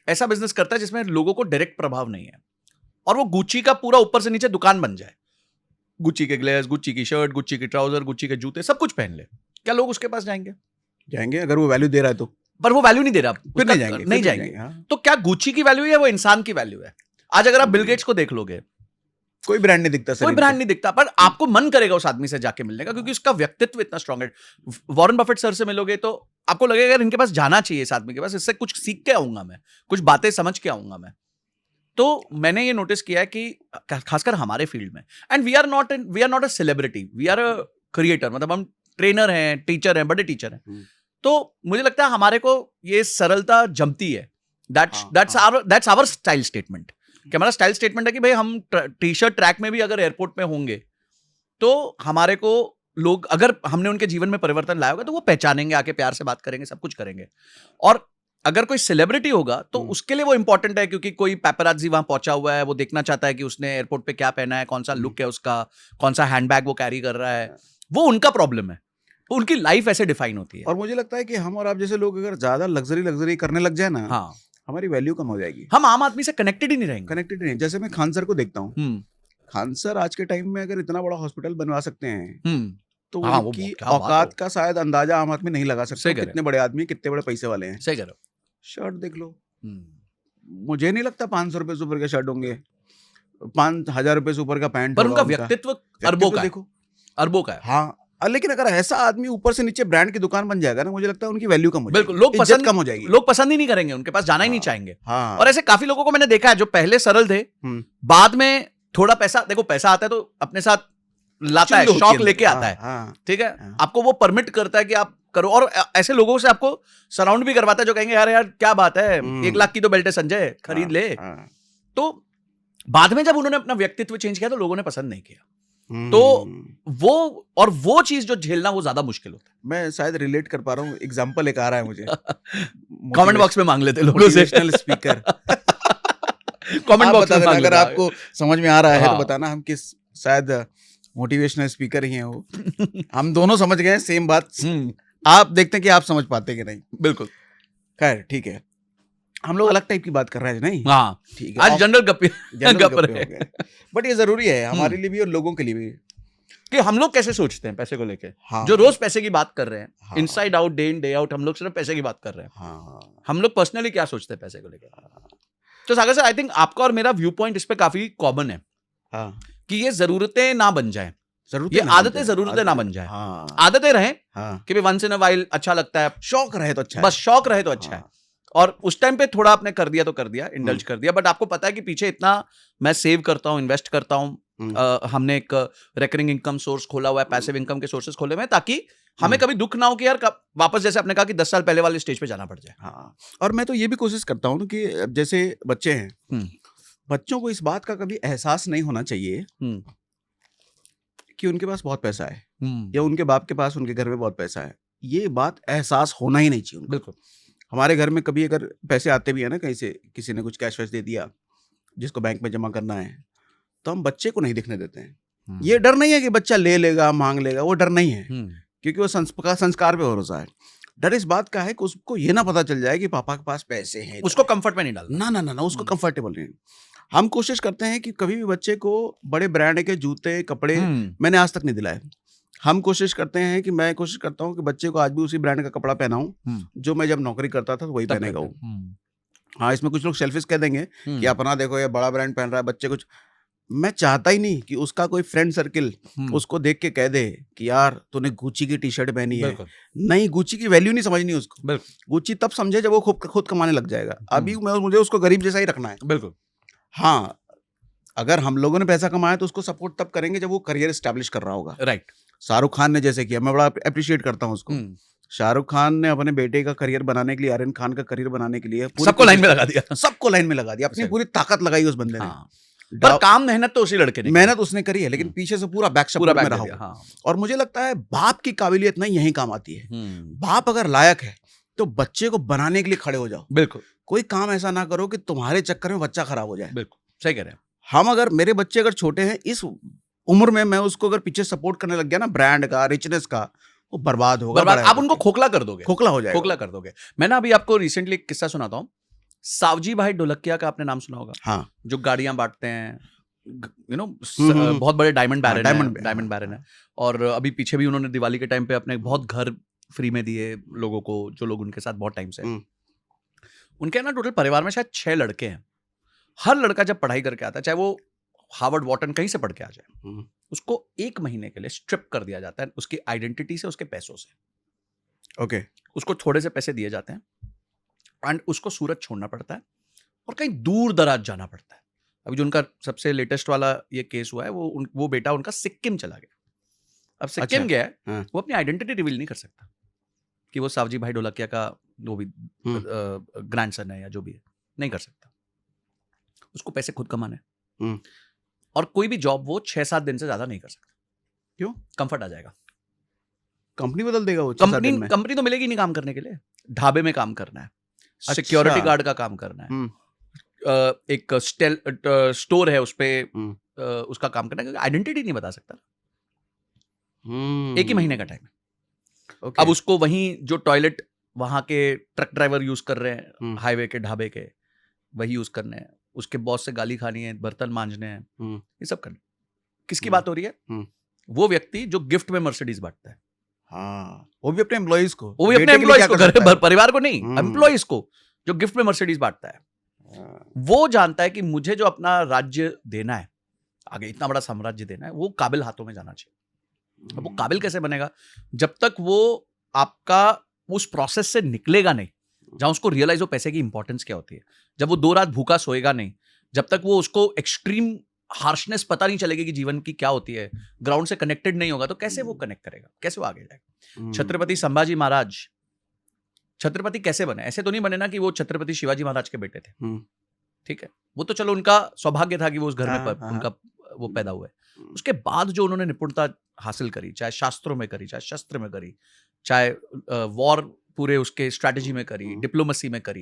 ऐसा बिजनेस करता है जिसमें लोगों को डायरेक्ट प्रभाव नहीं है, और वो गुच्ची का पूरा ऊपर से नीचे दुकान बन जाए, गुच्ची के ग्लेस, गुच्ची की शर्ट, गुच्ची के ट्राउजर, गुच्ची के जूते, सब कुछ पहन ले, क्या लोग उसके पास जाएंगे? जाएंगे अगर वो वैल्यू दे रहा है तो। पर वो वैल्यू नहीं दे रहा, फिर नहीं जाएंगे, नहीं जाएंगे। तो क्या गुच्ची की वैल्यू है, वो इंसान की वैल्यू है? आज अगर आप बिल गेट्स को देख लोगे, कोई ब्रांड नहीं दिखता, कोई ब्रांड नहीं दिखता, पर आपको मन करेगा उस आदमी से जाके मिलने का, क्योंकि उसका व्यक्तित्व इतना स्ट्रांग है। वॉरेन बफेट सर से मिलोगे तो आपको लगेगा यार इनके पास जाना चाहिए, इस आदमी के पास, इससे कुछ सीख के आऊंगा मैं, कुछ बातें समझ के आऊंगा मैं। तो मैंने ये नोटिस किया है कि खासकर हमारे फील्ड में, and we are not a celebrity, we are a creator, मतलब हम ट्रेनर हैं, टीचर हैं, बड़े टीचर हैं। तो मुझे लगता है हमारे को ये सरलता जमती है। दैट्स आवर स्टाइल स्टेटमेंट, कि हमारा स्टाइल स्टेटमेंट है कि भाई हम टी शर्ट ट्रैक में भी अगर एयरपोर्ट में होंगे तो हमारे को लोग, अगर हमने उनके जीवन में परिवर्तन लाया होगा तो वो पहचानेंगे, आके प्यार से बात करेंगे, सब कुछ करेंगे। और अगर कोई सेलिब्रिटी होगा तो उसके लिए वो इंपॉर्टेंट है, क्योंकि कोई पैपराजी वहां पहुंचा हुआ है, वो देखना चाहता है कि उसने एयरपोर्ट पे क्या पहना है, कौन सा लुक है उसका, कौन सा हैंडबैग वो कैरी कर रहा है। वो उनका प्रॉब्लम है, उनकी लाइफ ऐसे डिफाइन होती है। और मुझे लगता है कि हम और आप जैसे लोग अगर ज्यादा लग्जरी करने लग जाए ना, हाँ, हमारी वैल्यू कम हो जाएगी, हम आम आदमी से कनेक्टेड ही नहीं रहेंगे। कनेक्टेड नहीं। जैसे मैं खान सर को देखता हूँ, खान सर आज के टाइम में अगर इतना बड़ा हॉस्पिटल बनवा सकते हैं तो हाँ, उनकी औकात का शायद अंदाजा आम आदमी नहीं लगा सकता। कितने बड़े आदमी, कितने बड़े पैसे वाले हैं। सही कह रहे हो। शर्ट देख लो, मुझे नहीं लगता 500 रुपए से ऊपर के शर्ट होंगे, 5,000 रुपए से ऊपर का पैंट, पर उनका व्यक्तित्व अरबों का देखो, अरबों का है। हाँ, लेकिन अगर ऐसा आदमी ऊपर से नीचे ब्रांड की दुकान बन जाएगा ना, मुझे लगता है उनकी वैल्यू कम हो जाएगी। बिल्कुल, लोग पसंद कम हो जाएगी, लोग पसंद ही नहीं करेंगे, उनके पास जाना ही नहीं चाहेंगे। हाँ। और ऐसे काफी लोगों को मैंने देखा है जो पहले सरल थे, बाद में थोड़ा पैसा, देखो पैसा आता है तो अपने साथ लाता है, शौक लेके आता है, ठीक है, आपको वो परमिट करता है कि आप करो। और ऐसे लोगों से आपको सराउंड भी करवाता है जो कहेंगे यार यार क्या बात है, 1 लाख की तो बेल्ट है संजय, खरीद ले। तो बाद में जब उन्होंने अपना व्यक्तित्व चेंज किया तो लोगों ने पसंद नहीं किया। तो वो चीज जो झेलना वो ज्यादा मुश्किल होता है। मैं शायद रिलेट कर पा रहा हूँ, एग्जांपल एक आ रहा है मुझे। कमेंट बॉक्स में मांग लेते लोगों से स्पीकर। कमेंट बॉक्स में मांग अगर आपको समझ में आ रहा है तो बताना, हम किस शायद मोटिवेशनल स्पीकर ही हैं वो। हम दोनों समझ गए सेम बात, आप देखते हैं कि आप समझ पाते कि नहीं। बिल्कुल, खैर ठीक है, हम लोग अलग टाइप की बात कर रहे हैं नहीं। हाँ ठीक है, आज जनरल गप रहे हैं, बट ये जरूरी है हमारे लिए भी और लोगों के लिए भी कि हम लोग कैसे सोचते हैं पैसे को लेके। हाँ। जो रोज पैसे की बात कर रहे हैं, हाँ। Inside out, day in day out, हम लोग सिर्फ पैसे की बात कर रहे हैं। हाँ। हम लोग पर्सनली क्या सोचते हैं पैसे को लेकर। तो सागर सर, आई थिंक आपका और मेरा व्यू पॉइंट इस पे काफी कॉमन है। हाँ। कि ये जरूरतें ना बन जाए, ये आदतें जरूरतें ना बन जाए। हाँ। आदतें रहें, हाँ। कि वंस इन अ वाइल अच्छा लगता है, शौक रहे तो अच्छा है, बस शौक रहे तो अच्छा है। और उस टाइम पे थोड़ा आपने कर दिया तो कर दिया, इंडल्ज कर दिया, बट आपको पता है कि पीछे इतना मैं सेव करता हूँ, इन्वेस्ट करता हूँ। हमने एक रिकरिंग इनकम सोर्स खोला हुआ है, पैसिव इनकम के सोर्सेस खोले हुए हैं, ताकि हमें कभी दुख ना हो कि यार वापस, जैसे आपने कहा कि 10 साल पहले वाले स्टेज पे जाना पड़ जाए। हाँ। और मैं तो ये भी कोशिश करता हूँ कि जैसे बच्चे हैं, बच्चों को इस बात का कभी एहसास नहीं होना चाहिए कि उनके पास बहुत पैसा है, या उनके बाप के पास, उनके घर में बहुत पैसा है। ये बात एहसास होना ही नहीं चाहिए उनको। बिल्कुल। हमारे घर में कभी अगर पैसे आते भी है ना कहीं से, किसी ने कुछ कैश वैश दे दिया जिसको बैंक में जमा करना है, तो हम बच्चे को नहीं दिखने देते हैं। ये डर नहीं है कि बच्चा ले लेगा, मांग लेगा, वो डर नहीं है, क्योंकि वो संस्कार पे भरोसा है। डर इस बात का है कि उसको ये ना पता चल जाए कि पापा के पास पैसे हैं, उसको कंफर्ट में नहीं डालना। ना ना ना ना, उसको कंफर्टेबल नहीं। हम कोशिश करते हैं कि कभी भी बच्चे को बड़े ब्रांड के जूते कपड़े मैंने आज तक नहीं दिलाए। हम कोशिश करते हैं कि मैं कोशिश करता हूँ कि बच्चे को आज भी उसी ब्रांड का कपड़ा पहनाऊं जो मैं जब नौकरी करता था तो वही पहनेगा वो। हाँ, इसमें कुछ लोग सेल्फिश कह देंगे कि अपना देखो ये बड़ा ब्रांड पहन रहा है बच्चे कुछ। मैं चाहता ही नहीं कि उसका कोई फ्रेंड सर्किल उसको देख के कह दे कि यार तूने गुच्ची की टी शर्ट पहनी है। नहीं, गुच्ची की वैल्यू नहीं समझनी उसको। गुच्ची तब समझे जब वो खुद कमाने लग जाएगा। अभी मुझे उसको गरीब जैसा ही रखना है। बिल्कुल। हाँ, अगर हम लोगों ने पैसा कमाया तो उसको सपोर्ट तब करेंगे जब वो करियर एस्टैब्लिश कर रहा होगा। राइट। शाहरुख खान ने जैसे किया, मैं बड़ा अप्रिशिएट करता हूँ उसको। शाहरुख खान ने अपने बेटे का करियर बनाने के लिए, आर्यन खान का करियर बनाने के लिए सबको लाइन में लगा दिया। सबको लाइन में लगा दिया, अपनी पूरी ताकत लगाई उस बंदे ने। पर काम मेहनत तो उसी लड़के ने, मेहनत उसने करी है, लेकिन पीछे से पूरा बैक सपोर्ट में रहा। हाँ। और मुझे लगता है बाप की काबिलियत नहीं यही काम आती है। बाप अगर लायक है तो बच्चे को बनाने के लिए खड़े हो जाओ। बिल्कुल। कोई काम ऐसा ना करो कि तुम्हारे चक्कर में बच्चा खराब हो जाए। बिल्कुल सही कह रहे हैं। हम अगर, मेरे बच्चे अगर छोटे हैं, इस उम्र में मैं उसको अगर पीछे सपोर्ट करने लग गया ना ब्रांड का, रिचनेस का, वो बर्बाद होगा। आप उनको खोखला कर दोगे, खोखला हो जाएगा, खोखला कर दोगे। मैं ना अभी आपको रिसेंटली एक किस्सा सुनाता हूँ। सावजी भाई ढोलकिया का आपने नाम सुना होगा। हाँ। जो गाड़ियां बांटते हैं, बहुत बड़े डायमंड बैरन है। और अभी पीछे भी उन्होंने दिवाली के टाइम पे अपने बहुत घर फ्री में दिए लोगों को, जो लोग उनके साथ बहुत टाइम से। उनके ना टोटल परिवार में शायद 6 लड़के हैं। हर लड़का जब पढ़ाई करके आता है, चाहे वो हार्वर्ड वॉटन कहीं से पढ़ के आ जाए, उसको 1 महीने के लिए स्ट्रिप कर दिया जाता है उसकी आइडेंटिटी से, उसके पैसों से। ओके। उसको थोड़े से पैसे दिए जाते हैं एंड उसको सूरत छोड़ना पड़ता है और कहीं दूर दराज जाना पड़ता है। अभी जो उनका सबसे लेटेस्ट वाला ये केस हुआ है, वो बेटा उनका सिक्किम चला गया। अब सिक्किम गया है, हाँ। वो अपनी आइडेंटिटी रिवील नहीं कर सकता कि वो सावजी भाई ढोलकिया का वो भी ग्रैंडसन है या जो भी है, नहीं कर सकता। उसको पैसे खुद कमाने, और कोई भी जॉब वो 6-7 दिन से ज्यादा नहीं कर सकता। क्यों? कंफर्ट आ जाएगा, कंपनी बदल देगा वो। कंपनी तो मिलेगी नहीं काम करने के लिए। ढाबे में काम करना है, सिक्योरिटी गार्ड का काम करना है, एक स्टोर है उस पे उसका काम करना है, क्योंकि आइडेंटिटी नहीं बता सकता। 1 ही महीने का टाइम है। अब उसको वहीं जो टॉयलेट वहां के ट्रक ड्राइवर यूज कर रहे हैं, हाईवे के ढाबे के, वही यूज करने हैं। उसके बॉस से गाली खानी है, बर्तन मांजने हैं, ये सब करना। किसकी बात हो रही है? वो व्यक्ति जो गिफ्ट में मर्सिडीज बांटता है। हाँ, वो भी अपने एम्प्लॉइज को, वो भी अपने एम्प्लॉइज को, परिवार को नहीं, एम्प्लॉइज को, जो गिफ्ट में मर्सिडीज बांटता है। वो जानता है कि मुझे जो अपना राज्य देना है, आगे इतना बड़ा साम्राज्य देना है, वो काबिल हाथों में जाना चाहिए। अब वो काबिल कैसे बनेगा? जब तक वो आपका उस प्रोसेस से निकलेगा नहीं, जहां उसको रियलाइज हो पैसे की इंपॉर्टेंस क्या होती है, जब वो 2 रात भूखा सोएगा नहीं, जब तक वो उसको एक्सट्रीम हार्शनेस पता नहीं चलेगी कि जीवन की क्या होती है, ग्राउंड से कनेक्टेड नहीं होगा, तो कैसे वो कनेक्ट करेगा, कैसे वो आगे जाएगा? छत्रपति संभाजी महाराज छत्रपति कैसे बने? ऐसे तो नहीं बने ना कि वो छत्रपति शिवाजी महाराज के बेटे थे, ठीक है, वो तो चलो उनका सौभाग्य था कि वो उस घर में उनका वो पैदा हुए। उसके बाद जो उन्होंने निपुणता हासिल करी, चाहे शास्त्रों में करी, चाहे शस्त्र में करी, चाहे वॉर पूरे उसके स्ट्रैटेजी में करी, डिप्लोमेसी में करी,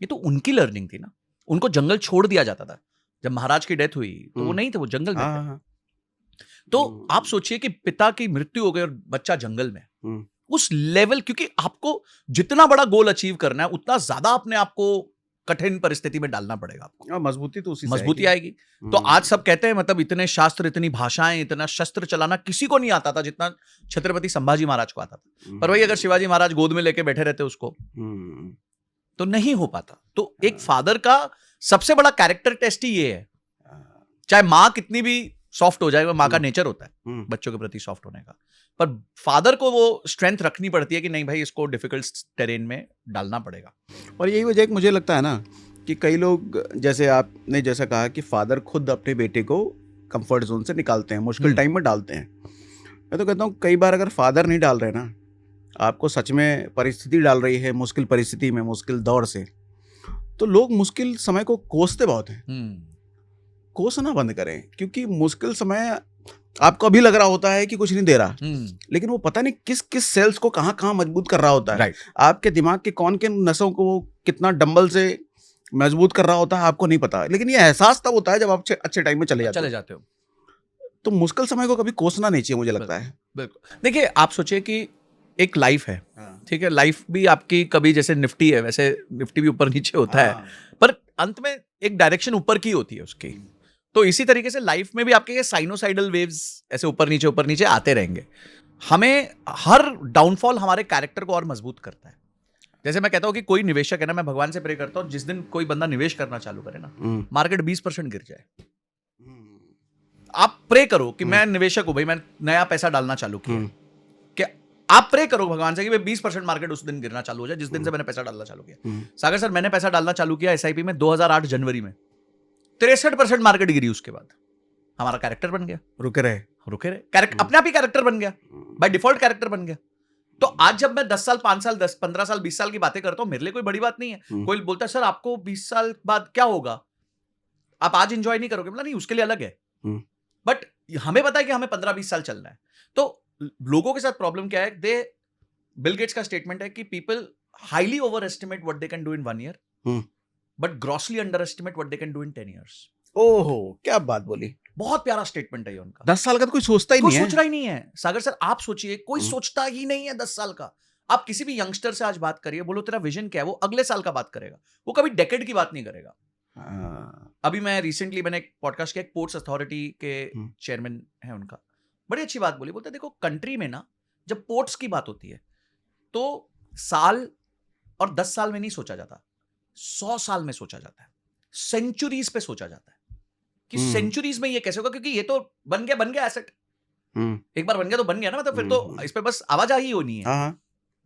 ये तो उनकी लर्निंग थी ना। उनको जंगल छोड़ दिया जाता था। जब महाराज की डेथ हुई तो वो नहीं थे, वो जंगल में थे। तो आप सोचिए कि पिता की मृत्यु हो गई और बच्चा जंगल में, उस लेवल, क्योंकि आपको जितना बड़ा गोल अचीव करना है उतना ज्यादा अपने आप को कठिन परिस्थिति में डालना पड़ेगा आपको। मजबूती तो उसी से मजबूती आएगी। तो आज सब कहते हैं, मतलब इतने शास्त्र, इतनी भाषाएं, इतना शस्त्र चलाना किसी को नहीं आता था जितना छत्रपति संभाजी महाराज को आता था। पर वही अगर शिवाजी महाराज गोद में लेके बैठे रहते उसको, तो नहीं हो पाता। तो एक फादर का सबसे बड़ा कैरेक्टर टेस्ट ही ये है। चाहे माँ कितनी भी सॉफ्ट हो जाए, वो माँ का नेचर होता है बच्चों के प्रति सॉफ्ट होने का, पर फादर को वो स्ट्रेंथ रखनी पड़ती है कि नहीं भाई, इसको डिफिकल्ट टेरेन में डालना पड़ेगा। और यही वजह मुझे लगता है ना कि कई लोग, जैसे आपने जैसा कहा कि फादर खुद अपने बेटे को कंफर्ट जोन से निकालते हैं, मुश्किल टाइम में डालते हैं। मैं तो कहता हूँ कई बार अगर फादर नहीं डाल रहे ना, आपको सच में परिस्थिति डाल रही है, मुश्किल परिस्थिति में, मुश्किल दौर से, तो लोग मुश्किल समय को कोसते बहुत हैं। कोसना बंद करें, क्योंकि मुश्किल समय आपको अभी लग रहा होता है कि कुछ नहीं दे रहा, लेकिन वो पता नहीं किस किस सेल्स को कहाँ कहाँ मजबूत कर रहा होता है। आपके दिमाग के कौन किन नसों को वो कितना डंबल से मजबूत कर रहा होता है आपको नहीं पता, लेकिन ये एहसास तब होता है जब आप अच्छे टाइम में चले जाते हो। तो मुश्किल समय को कभी कोसना नहीं चाहिए, मुझे लगता है। बिल्कुल। देखिए, आप सोचिए कि एक लाइफ है, ठीक है, लाइफ भी आपकी कभी जैसे निफ्टी है वैसे निफ्टी भी ऊपर नीचे होता है, पर अंत में एक डायरेक्शन ऊपर की होती है उसकी। तो इसी तरीके से लाइफ में भी आपके ये साइनोसाइडल वेव्स ऐसे ऊपर नीचे आते रहेंगे। हमें हर डाउनफॉल हमारे कैरेक्टर को और मजबूत करता है। जैसे मैं कहता हूँ कि कोई निवेशक है ना, मैं भगवान से प्रे करता हूँ जिस दिन कोई बंदा निवेश करना चालू करे ना, मार्केट 20% गिर जाए। आप प्रे करो कि मैं निवेशक हूं भाई, मैं नया पैसा डालना चालू किया, कि आप प्रे करो भगवान से कि भाई 20% मार्केट उस दिन गिरना चालू हो जाए जिस दिन से मैंने पैसा डालना चालू किया। सागर सर, मैंने पैसा डालना चालू किया एसआईपी में 2008 जनवरी में, 63% मार्केट गिरी। उसके बाद हमारा कैरेक्टर बन गया, रुके रहे अपने आप ही कैरेक्टर बन गया, बाय डिफॉल्ट कैरेक्टर बन गया। तो आज जब मैं 10 साल 5 साल 10 15 साल 20 साल की बातें करता हूं, मेरे लिए कोई बड़ी बात नहीं है। कोई बोलता है सर आपको 20 साल बाद क्या होगा, आप आज एंजॉय नहीं करोगे, मतलब नहीं, उसके लिए अलग है, बट हमें पता है कि हमें 15-20 साल चलना है। तो लोगों के साथ प्रॉब्लम क्या है, बिल गेट्स का स्टेटमेंट है कि people highly over estimate what they can do in 1 year, but grossly under estimate what they can do in 10 years. ओहो, क्या बात बोली, बहुत प्यारा स्टेटमेंट है ये उनका। 10 साल का तो कोई सोचता ही नहीं है, सोच रहा ही नहीं है। सागर सर, आप सोचिए, कोई सोचता ही नहीं है 10 साल का। आप किसी भी यंगस्टर से आज बात करिए, बोलो तेरा विजन क्या है, वो अगले साल का बात करेगा, वो कभी डेकेड की बात नहीं करेगा। अभी मैं रिसेंटली मैंने एक पॉडकास्ट किया, एक पोर्ट्स अथॉरिटी के चेयरमैन है उनका, बड़ी अच्छी बात बोली। बोलते देखो, कंट्री में ना जब पोर्ट्स की बात होती है तो साल और 10 साल में नहीं सोचा जाता, 100 साल में सोचा जाता है, सेंचुरीज पे सोचा जाता है कि सेंचुरीज में ये कैसे होगा, क्योंकि ये तो बन गया एसेट, एक बार बन गया तो बन गया ना, मतलब फिर तो इस पे बस आवाजाही होनी है।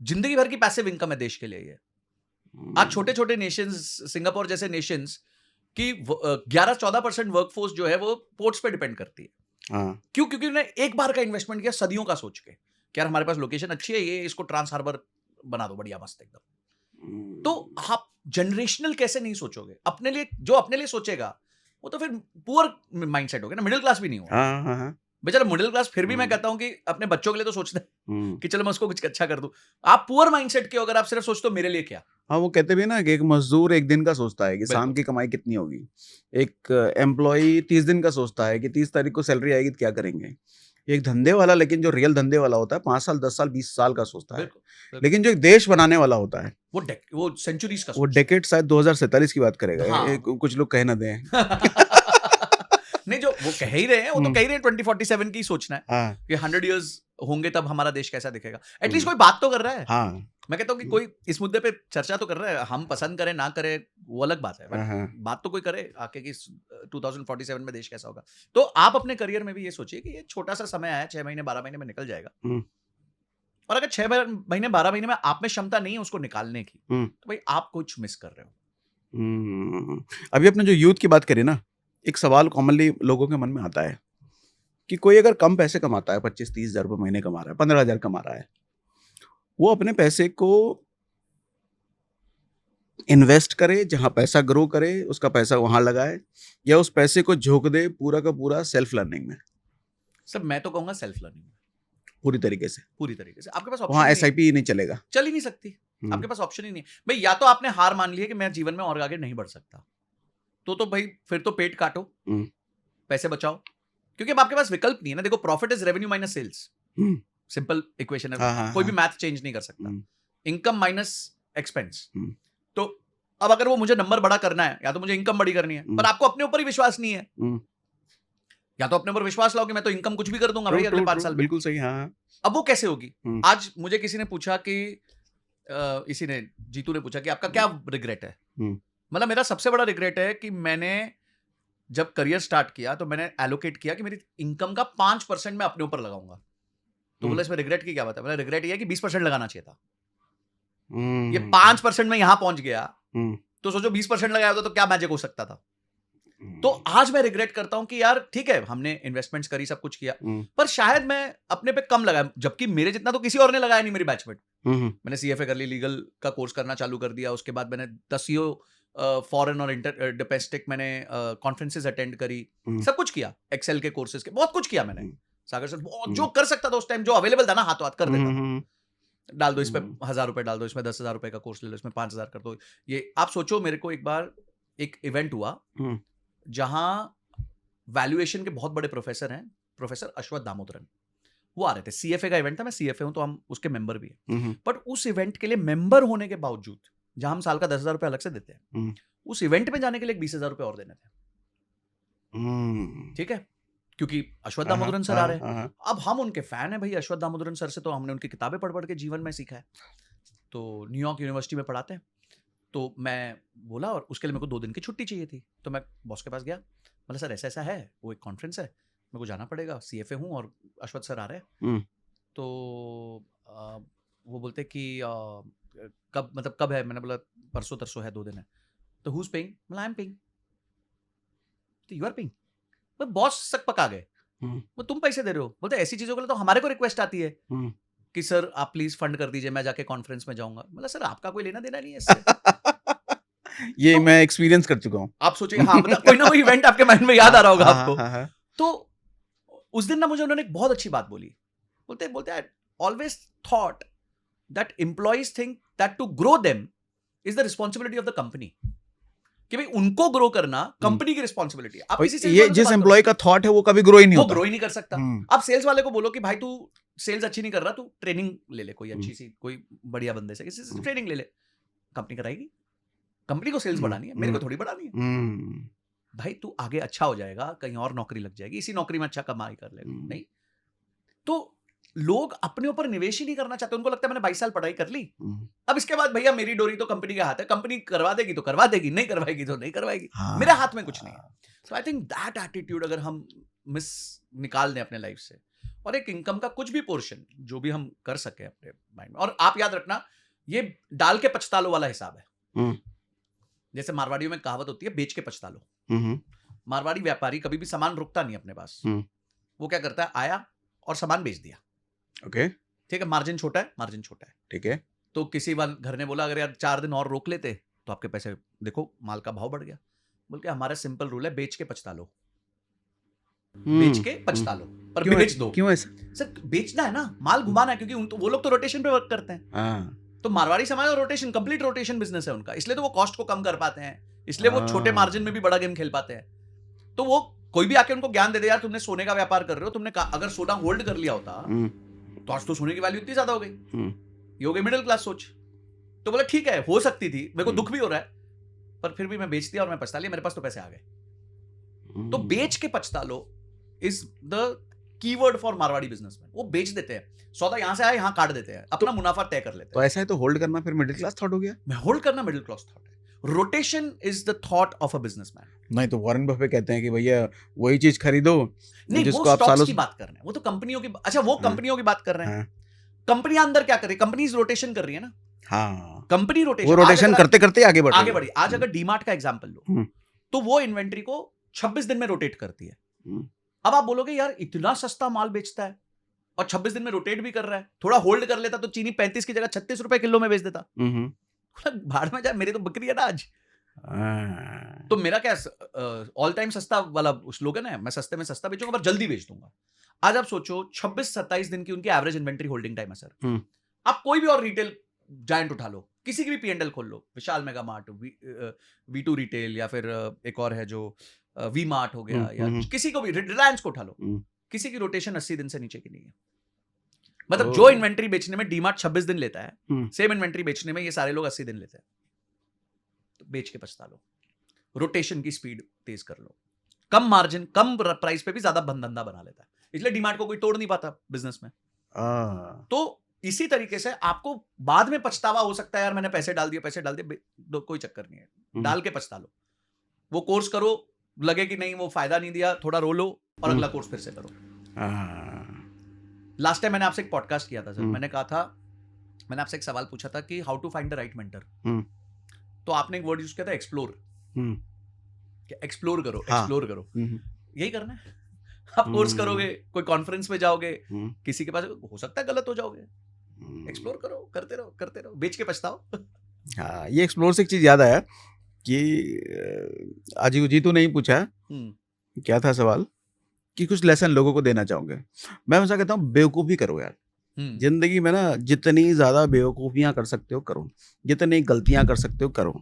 जिंदगी भर की पैसिव इनकम है देश के लिए ये। आज छोटे छोटे नेशंस, सिंगापुर जैसे नेशंस कि 11-14% वर्कफोर्स जो है वो पोर्ट्स पे डिपेंड करती है। क्यों? क्योंकि उन्होंने एक बार का इन्वेस्टमेंट किया सदियों का सोच के कि यार हमारे पास लोकेशन अच्छी है, ये इसको ट्रांस हार्बर बना दो, बढ़िया मस्त एकदम। तो आप जनरेशनल कैसे नहीं सोचोगे अपने लिए? जो अपने लिए सोचेगा वो तो फिर पुअर माइंडसेट हो गया ना, मिडिल क्लास भी नहीं होगा। बेचारा मिडिल क्लास फिर भी मैं कहता हूं कि अपने बच्चों के लिए तो सोचते हैं कि चलो मैं उसको कुछ अच्छा कर दूं। आप पुअर माइंडसेट के अगर आप सिर्फ सोचते हो मेरे लिए क्या। हाँ, वो कहते भी ना कि एक मजदूर एक दिन का सोचता है कि शाम की कमाई कितनी होगी, एक एम्प्लॉय 30 दिन का सोचता है कि 30 तारीख को सैलरी आएगी तो क्या करेंगे, एक धंधे वाला, लेकिन जो रियल धंधे वाला होता है 5 साल 10 साल 20 साल का सोचता है, लेकिन जो एक देश बनाने वाला होता है वो सेंचुरीज का, वो डेकेड शायद 2047 की बात करेगा। कुछ लोग कह ना दें नहीं, जो वो कह ही रहे हैं, वो तो कह ही रहे हैं 2047 की सोचना है कि 100 इयर्स होंगे तब हमारा देश कैसा दिखेगा। एटलीस्ट कोई बात तो कर रहा है। मैं कहता हूँ कि कोई इस मुद्दे पे चर्चा तो कर रहा है। हम पसंद करें ना करें वो अलग बात है, बात तो कोई करे आके कि 2047 में देश कैसा होगा। तो आप अपने करियर में भी ये सोचिए कि ये छोटा सा समय आया, 6 महीने 12 महीने में निकल जाएगा, और अगर 6 महीने 12 महीने में आप में क्षमता नहीं है उसको निकालने की, तो भाई आप कुछ मिस कर रहे हो। अभी अपने जो यूथ की बात करें ना, एक सवाल कॉमनली लोगों के मन में आता है कि कोई अगर कम पैसे कमाता है, 25-30 हज़ार रुपये महीने कमा रहा है, 15 हज़ार कमा रहा है, वो अपने पैसे को इन्वेस्ट करे, जहां पैसा ग्रो करे उसका पैसा वहां लगाए, या उस पैसे को झोंक दे पूरा का पूरा सेल्फ लर्निंग में? सब मैं तो कहूंगा सेल्फ लर्निंग पूरी तरीके से आपके पास वहां एसआईपी ही नहीं चलेगा, चल ही नहीं सकती, आपके पास ऑप्शन ही नहीं भाई। या तो आपने हार मान ली है कि मैं जीवन में और आगे नहीं बढ़ सकता, तो भाई फिर तो पेट काटो, पैसे बचाओ, क्योंकि अब आपके पास विकल्प नहीं है ना। देखो, profit is revenue minus sales, simple equation है, कोई भी मैथ चेंज नहीं कर सकता। Income minus expense. तो अब अगर वो मुझे नंबर बड़ा करना है, या तो मुझे इनकम बड़ी करनी है, पर आपको अपने ऊपर ही विश्वास नहीं है, या तो अपने ऊपर विश्वास लाओ कि मैं तो इनकम कुछ भी कर दूंगा भाई अगले 5 साल में। बिल्कुल सही। हाँ, अब वो कैसे होगी? आज मुझे किसी ने पूछा कि जीतू ने पूछा कि आपका क्या रिग्रेट है। मतलब मेरा सबसे बड़ा रिग्रेट है कि मैंने जब करियर स्टार्ट किया तो मैंने एलोकेट किया कि मेरी इनकम का 5% मैं अपने ऊपर लगाऊंगा। तो बोला इसमें रिग्रेट की क्या बात है? मेरा रिग्रेट ये है कि 20% लगाना चाहिए था। ये 5% में यहां पहुंच गया, तो सोचो 20% लगाया होता तो क्या मैजिक हो सकता था। तो आज मैं रिग्रेट करता हूं कि यार ठीक है, हमने इन्वेस्टमेंट्स करी, सब कुछ किया, पर शायद मैं अपने पे कम लगाया, जबकि मेरे जितना तो किसी और ने लगाया नहीं मेरी बैचमेट। मैंने सीएफए कर ली, लीगल का कोर्स करना चालू कर दिया, उसके बाद मैंने 10 फॉरेन और डोमेस्टिक मैंने कॉन्फ्रेंसेस अटेंड करी, सब कुछ किया, एक्सेल के कोर्सेज के, बहुत कुछ किया मैंने। सागर सर जो कर सकता था उस टाइम, जो अवेलेबल था ना हाथों हाथ कर देता था। डाल दो इस पे 1000 रुपए, डाल दो इसमें 10,000 रुपए का कोर्स ले लो, इसमें 5000 कर दो। ये आप सोचो, मेरे को एक बार एक इवेंट हुआ जहां वैल्यूएशन के बहुत बड़े प्रोफेसर हैं, प्रोफेसर अश्वत्थ दामोदरन, वो आ रहे थे। सीएफए का इवेंट था, मैं सीएफए हूं तो हम उसके मेंबर भी हैं। बट उस इवेंट के लिए मेंबर होने के बावजूद, जहां हम साल का 10,000 रुपए अलग से देते हैं, उस इवेंट में जाने के लिए 20,000 रुपए और देने थे। ठीक है, क्योंकि अश्वत्थ दामोदरन सर आ रहे हैं। अब हम उनके फैन हैं भाई अश्वत्थ दामोदरन सर से, तो हमने उनकी किताबें पढ़ पढ़ के जीवन में सीखा है। तो न्यूयॉर्क यूनिवर्सिटी में पढ़ाते हैं। तो मैं बोला, और उसके लिए मेरे को 2 दिन की छुट्टी चाहिए थी। तो मैं बॉस के पास गया, बोला सर ऐसा ऐसा है, वो एक कॉन्फ्रेंस है, मेरे को जाना पड़ेगा, सीएफए हूँ और अश्वत्थ सर आ रहे हैं। तो वो बोलते कि कब है? मैंने बोला परसों तरसों है, 2 दिन है। तो who is paying? I am paying. तो यू आर पेइंग? बॉस सक पका गए, वो तुम पैसे दे रहे हो? बोलते ऐसी चीजों के लिए तो हमारे को रिक्वेस्ट आती है कि सर आप प्लीज फंड कर दीजिए, मैं जाके कॉन्फ्रेंस में जाऊंगा। मतलब सर आपका कोई लेना देना नहीं है इससे। ये तो मैं एक्सपीरियंस कर चुका हूँ। आप सोचिए, हाँ मतलब कोई ना कोई इवेंट आपके माइंड में याद आ रहा होगा आपको। तो उस दिन ना मुझे उन्होंने एक बहुत अच्छी बात बोली। बोलते I always thought that employees think that to grow them is the responsibility of the company, कि भाई उनको ग्रो करना कंपनी की रिस्पॉन्सिबिलिटी है। आप किसी सेल्स ये जिस एम्प्लॉय का थॉट है वो कभी ग्रो ही नहीं वो होता, ग्रो ही नहीं कर सकता। आप सेल्स वाले को बोलो कि भाई तू सेल्स अच्छी नहीं कर रहा, तू ट्रेनिंग ले ले, कोई अच्छी सी, कोई बढ़िया बंदे से किसी से ट्रेनिंग ले ले, कंपनी कराएगी। कंपनी को सेल्स बढ़ानी है, मेरे को थोड़ी बढ़ानी है। भाई तू आगे अच्छा हो जाएगा, कहीं और नौकरी लग जाएगी, इसी नौकरी में अच्छा कमाई कर लेगा। नहीं तो लोग अपने ऊपर निवेश ही नहीं करना चाहते। उनको लगता है मैंने 22 साल पढ़ाई कर ली, अब इसके बाद भैया मेरी डोरी तो कंपनी के हाथ है, कंपनी करवा देगी तो करवा देगी, नहीं करवाएगी तो नहीं करवाएगी, मेरे हाथ में कुछ नहीं है। सो आई थिंक दैट एटीट्यूड अगर हम निकाल दें अपने लाइफ से, और एक इनकम का कुछ भी पोर्शन जो भी हम कर सके अपने माइंड में। और आप याद रखना, ये डाल के पछता लो वाला हिसाब है। जैसे मारवाड़ियों में कहावत होती है, बेच के पछता लो। मारवाड़ी व्यापारी कभी भी सामान रुकता नहीं अपने पास। वो क्या करता है, आया और सामान बेच दिया। ओके, ठीक है, मार्जिन छोटा है, मार्जिन छोटा है, ठीक है। तो किसी बार घर ने बोला अगर यार 4 दिन और रोक लेते तो आपके पैसे, देखो माल का भाव बढ़ गया। बोल के हमारा सिंपल रूल है, बेच के पछता लो, बेच के पछता लो, पर बेच दो। क्यों ऐसा? सर बेचना है ना, माल घुमाना है, क्योंकि वो लोग तो रोटेशन पे वर्क करते हैं। तो मारवाड़ी समाज और रोटेशन, कंप्लीट रोटेशन बिजनेस है उनका, इसलिए तो वो कॉस्ट को कम कर पाते हैं, इसलिए वो छोटे मार्जिन में भी बड़ा गेम खेल पाते हैं। तो वो कोई भी आके उनको ज्ञान दे दे, यार तुमने सोने का व्यापार कर रहे हो, तुमने अगर सोना होल्ड कर लिया होता तो आज तो सोने की वैल्यू इतनी ज्यादा हो गई। ये हो गई मिडिल क्लास सोच। तो बोला ठीक है, हो सकती थी, मेरे को दुख भी हो रहा है, पर फिर भी मैं बेच दिया और मैं पछता लिया, मेरे पास तो पैसे आ गए। तो बेच के पछता लो is the keyword for Marwari businessman. वो बेच देते हैं, सौदा यहां से आया यहां काट देते हैं, अपना मुनाफा तय कर लेते हैं। तो ऐसा है तो होल्ड करना फिर मिडिल क्लास थॉट हो गया? मैं होल्ड करना मिडिल क्लास थॉट है। Rotation is the thought of a businessman. नहीं तो वॉरेन बफेट कहते हैं कि भैया वही चीज खरीदो नहीं, जिसको वो आप स्टॉक्स सालों की बात कर रहे हैं, वो तो कंपनियों की। अच्छा, वो कंपनियों की बात कर रहे हैं। कंपनियां अंदर क्या कर रही है? कंपनीज रोटेशन कर रही है ना। हाँ, कंपनी रोटेशन, वो रोटेशन करते करते आगे बढ़ी। आज अगर डीमार्ट का एग्जांपल लो, तो वो इन्वेंट्री को 26 दिन में रोटेट करती है। अब आप बोलोगे यार इतना सस्ता माल बेचता है और 26 दिन में रोटेट भी कर रहा है, थोड़ा होल्ड कर लेता तो चीनी 35 की जगह 36 रुपए किलो में बेच देता। भाड़ में जाए, मेरी तो बिक्री है ना आज। तो मेरा क्या ऑल टाइम सस्ता वाला स्लोगन है, मैं सस्ते में सस्ता बेचूंगा पर जल्दी बेच दूंगा। आज आप सोचो 26-27 दिन की उनकी एवरेज इन्वेंट्री होल्डिंग टाइम है सर। आप कोई भी और रिटेल जायंट उठा लो, किसी की भी P&L खोल लो, विशाल मेगा मार्ट, V2 रिटेल, या फिर एक और है जो वी मार्ट हो गया, या किसी को भी, रिलायंस को उठा लो, किसी की रोटेशन 80 दिन से नीचे की नहीं है। मतलब जो इन्वेंट्री बेचने में डीमार्ट 26 दिन लेता है, सेम इन्वेंट्री बेचने में ये सारे लोग 80 दिन लेते हैं। तो बेच के पछता लो, रोटेशन की स्पीड तेज कर लो, कम मार्जिन कम प्राइस पे भी ज्यादा धंधा बना लेता है, इसलिए डीमार्ट को कोई तोड़ नहीं पाता बिजनेस में। तो इसी तरीके से आपको बाद में पछतावा हो सकता है, यार मैंने पैसे डाल दिए, कोई चक्कर नहीं है, डाल के पछता लो। वो कोर्स करो, लगे कि नहीं वो फायदा नहीं दिया, थोड़ा रो लो और अगला कोर्स फिर से करो। लास्ट टाइम मैंने आपसे एक पॉडकास्ट किया था सर, मैंने कहा था, मैंने आपसे एक सवाल पूछा था कि how to find the right mentor. तो आपने एक वर्ड यूज किया था, एक्सप्लोर। एक्सप्लोर करो, एक्सप्लोर करो, यही करना है। आप कोर्स करोगे, कोई कॉन्फ्रेंस में जाओगे, किसी के पास, हो सकता है गलत हो जाओगे, एक्सप्लोर करो, करते रहो, बेच के पछताओ। हाँ, ये एक्सप्लोर से एक चीज याद आया कि अजीतू नहीं पूछा, क्या था सवाल? कि कुछ लेसन लोगों को देना चाहोगे? मैं हमेशा कहता हूँ बेवकूफ़ी करो यार। जिंदगी में ना जितनी ज़्यादा बेवकूफ़ियाँ कर सकते हो करो, जितनी गलतियाँ कर सकते हो करो।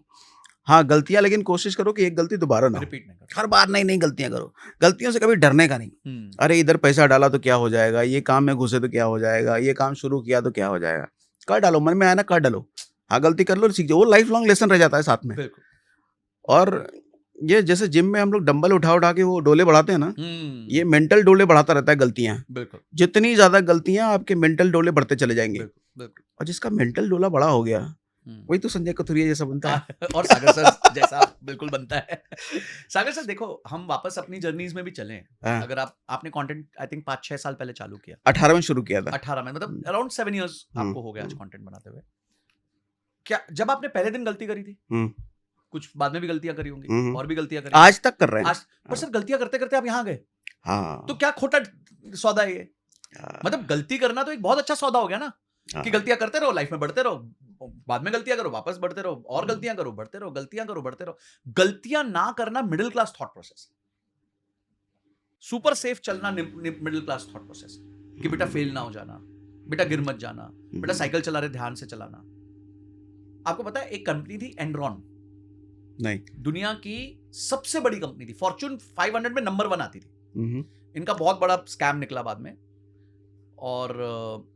हाँ, गलतियाँ, लेकिन कोशिश करो कि एक गलती दोबारा ना हो। रिपीट नहीं करो। हर बार नई नई गलतियाँ करो। गलतियों से कभी डरने का नहीं। अरे इधर पैसा डाला तो क्या हो जाएगा, ये काम में घुसे तो क्या हो जाएगा, ये काम शुरू किया तो क्या हो जाएगा, कर डालो, मन में आया ना कर डालो। हाँ, गलती कर लो, सीख जाओ, वो लाइफ लॉन्ग लेसन रह जाता है साथ में। बिल्कुल। और ये जैसे जिम में हम लोग डंबल उठा उठा के वो डोले बढ़ाते हैं ना, ये मेंटल डोले बढ़ाता रहता है गलतियां। बिल्कुल जितनी ज्यादा गलतियां, आपके मेंटल डोले बढ़ते चले जाएंगे। बिल्कुल। और जिसका मेंटल डोला बड़ा हो गया, वही तो संजय कथुरिया जैसा बनता है। और सागर सर जैसा बिल्कुल बनता है। सागर सर देखो, हम वापस अपनी जर्नीज में भी चले। हाँ। अगर आपने कंटेंट आई थिंक 5-6 साल पहले चालू किया, 18 में शुरू किया था। 18 में, मतलब अराउंड 7 इयर्स आपको हो गया आज कंटेंट बनाते हुए। क्या जब आपने पहले दिन गलती करी थी, कुछ बाद में भी गलतियां करी होंगी, और भी गलतियां करी, आज तक कर रहे हैं आज, पर सर गलतियां करते करते आप यहाँ गए, हाँ। तो क्या खोटा सौदा है ये? मतलब गलती करना तो एक बहुत अच्छा सौदा हो गया ना, कि गलतियां करते रहो, लाइफ में बढ़ते रहो, बाद में गलतियां करो, वापस बढ़ते रहो, और गलतियां करो, बढ़ते रहो, गलतियां करो, बढ़ते रहो। गलतियां ना करना middle class thought process, super safe चलना मिडिल क्लास थॉट प्रोसेस, कि बेटा फेल ना हो जाना, बेटा गिर मत जाना, बेटा साइकिल चला रहे ध्यान से चलाना। आपको पता है एक कंपनी थी एनरॉन, नहीं, दुनिया की सबसे बड़ी कंपनी थी, फॉर्च्यून 500 में नंबर 1 आती थी। इनका बहुत बड़ा स्कैम निकला बाद में, और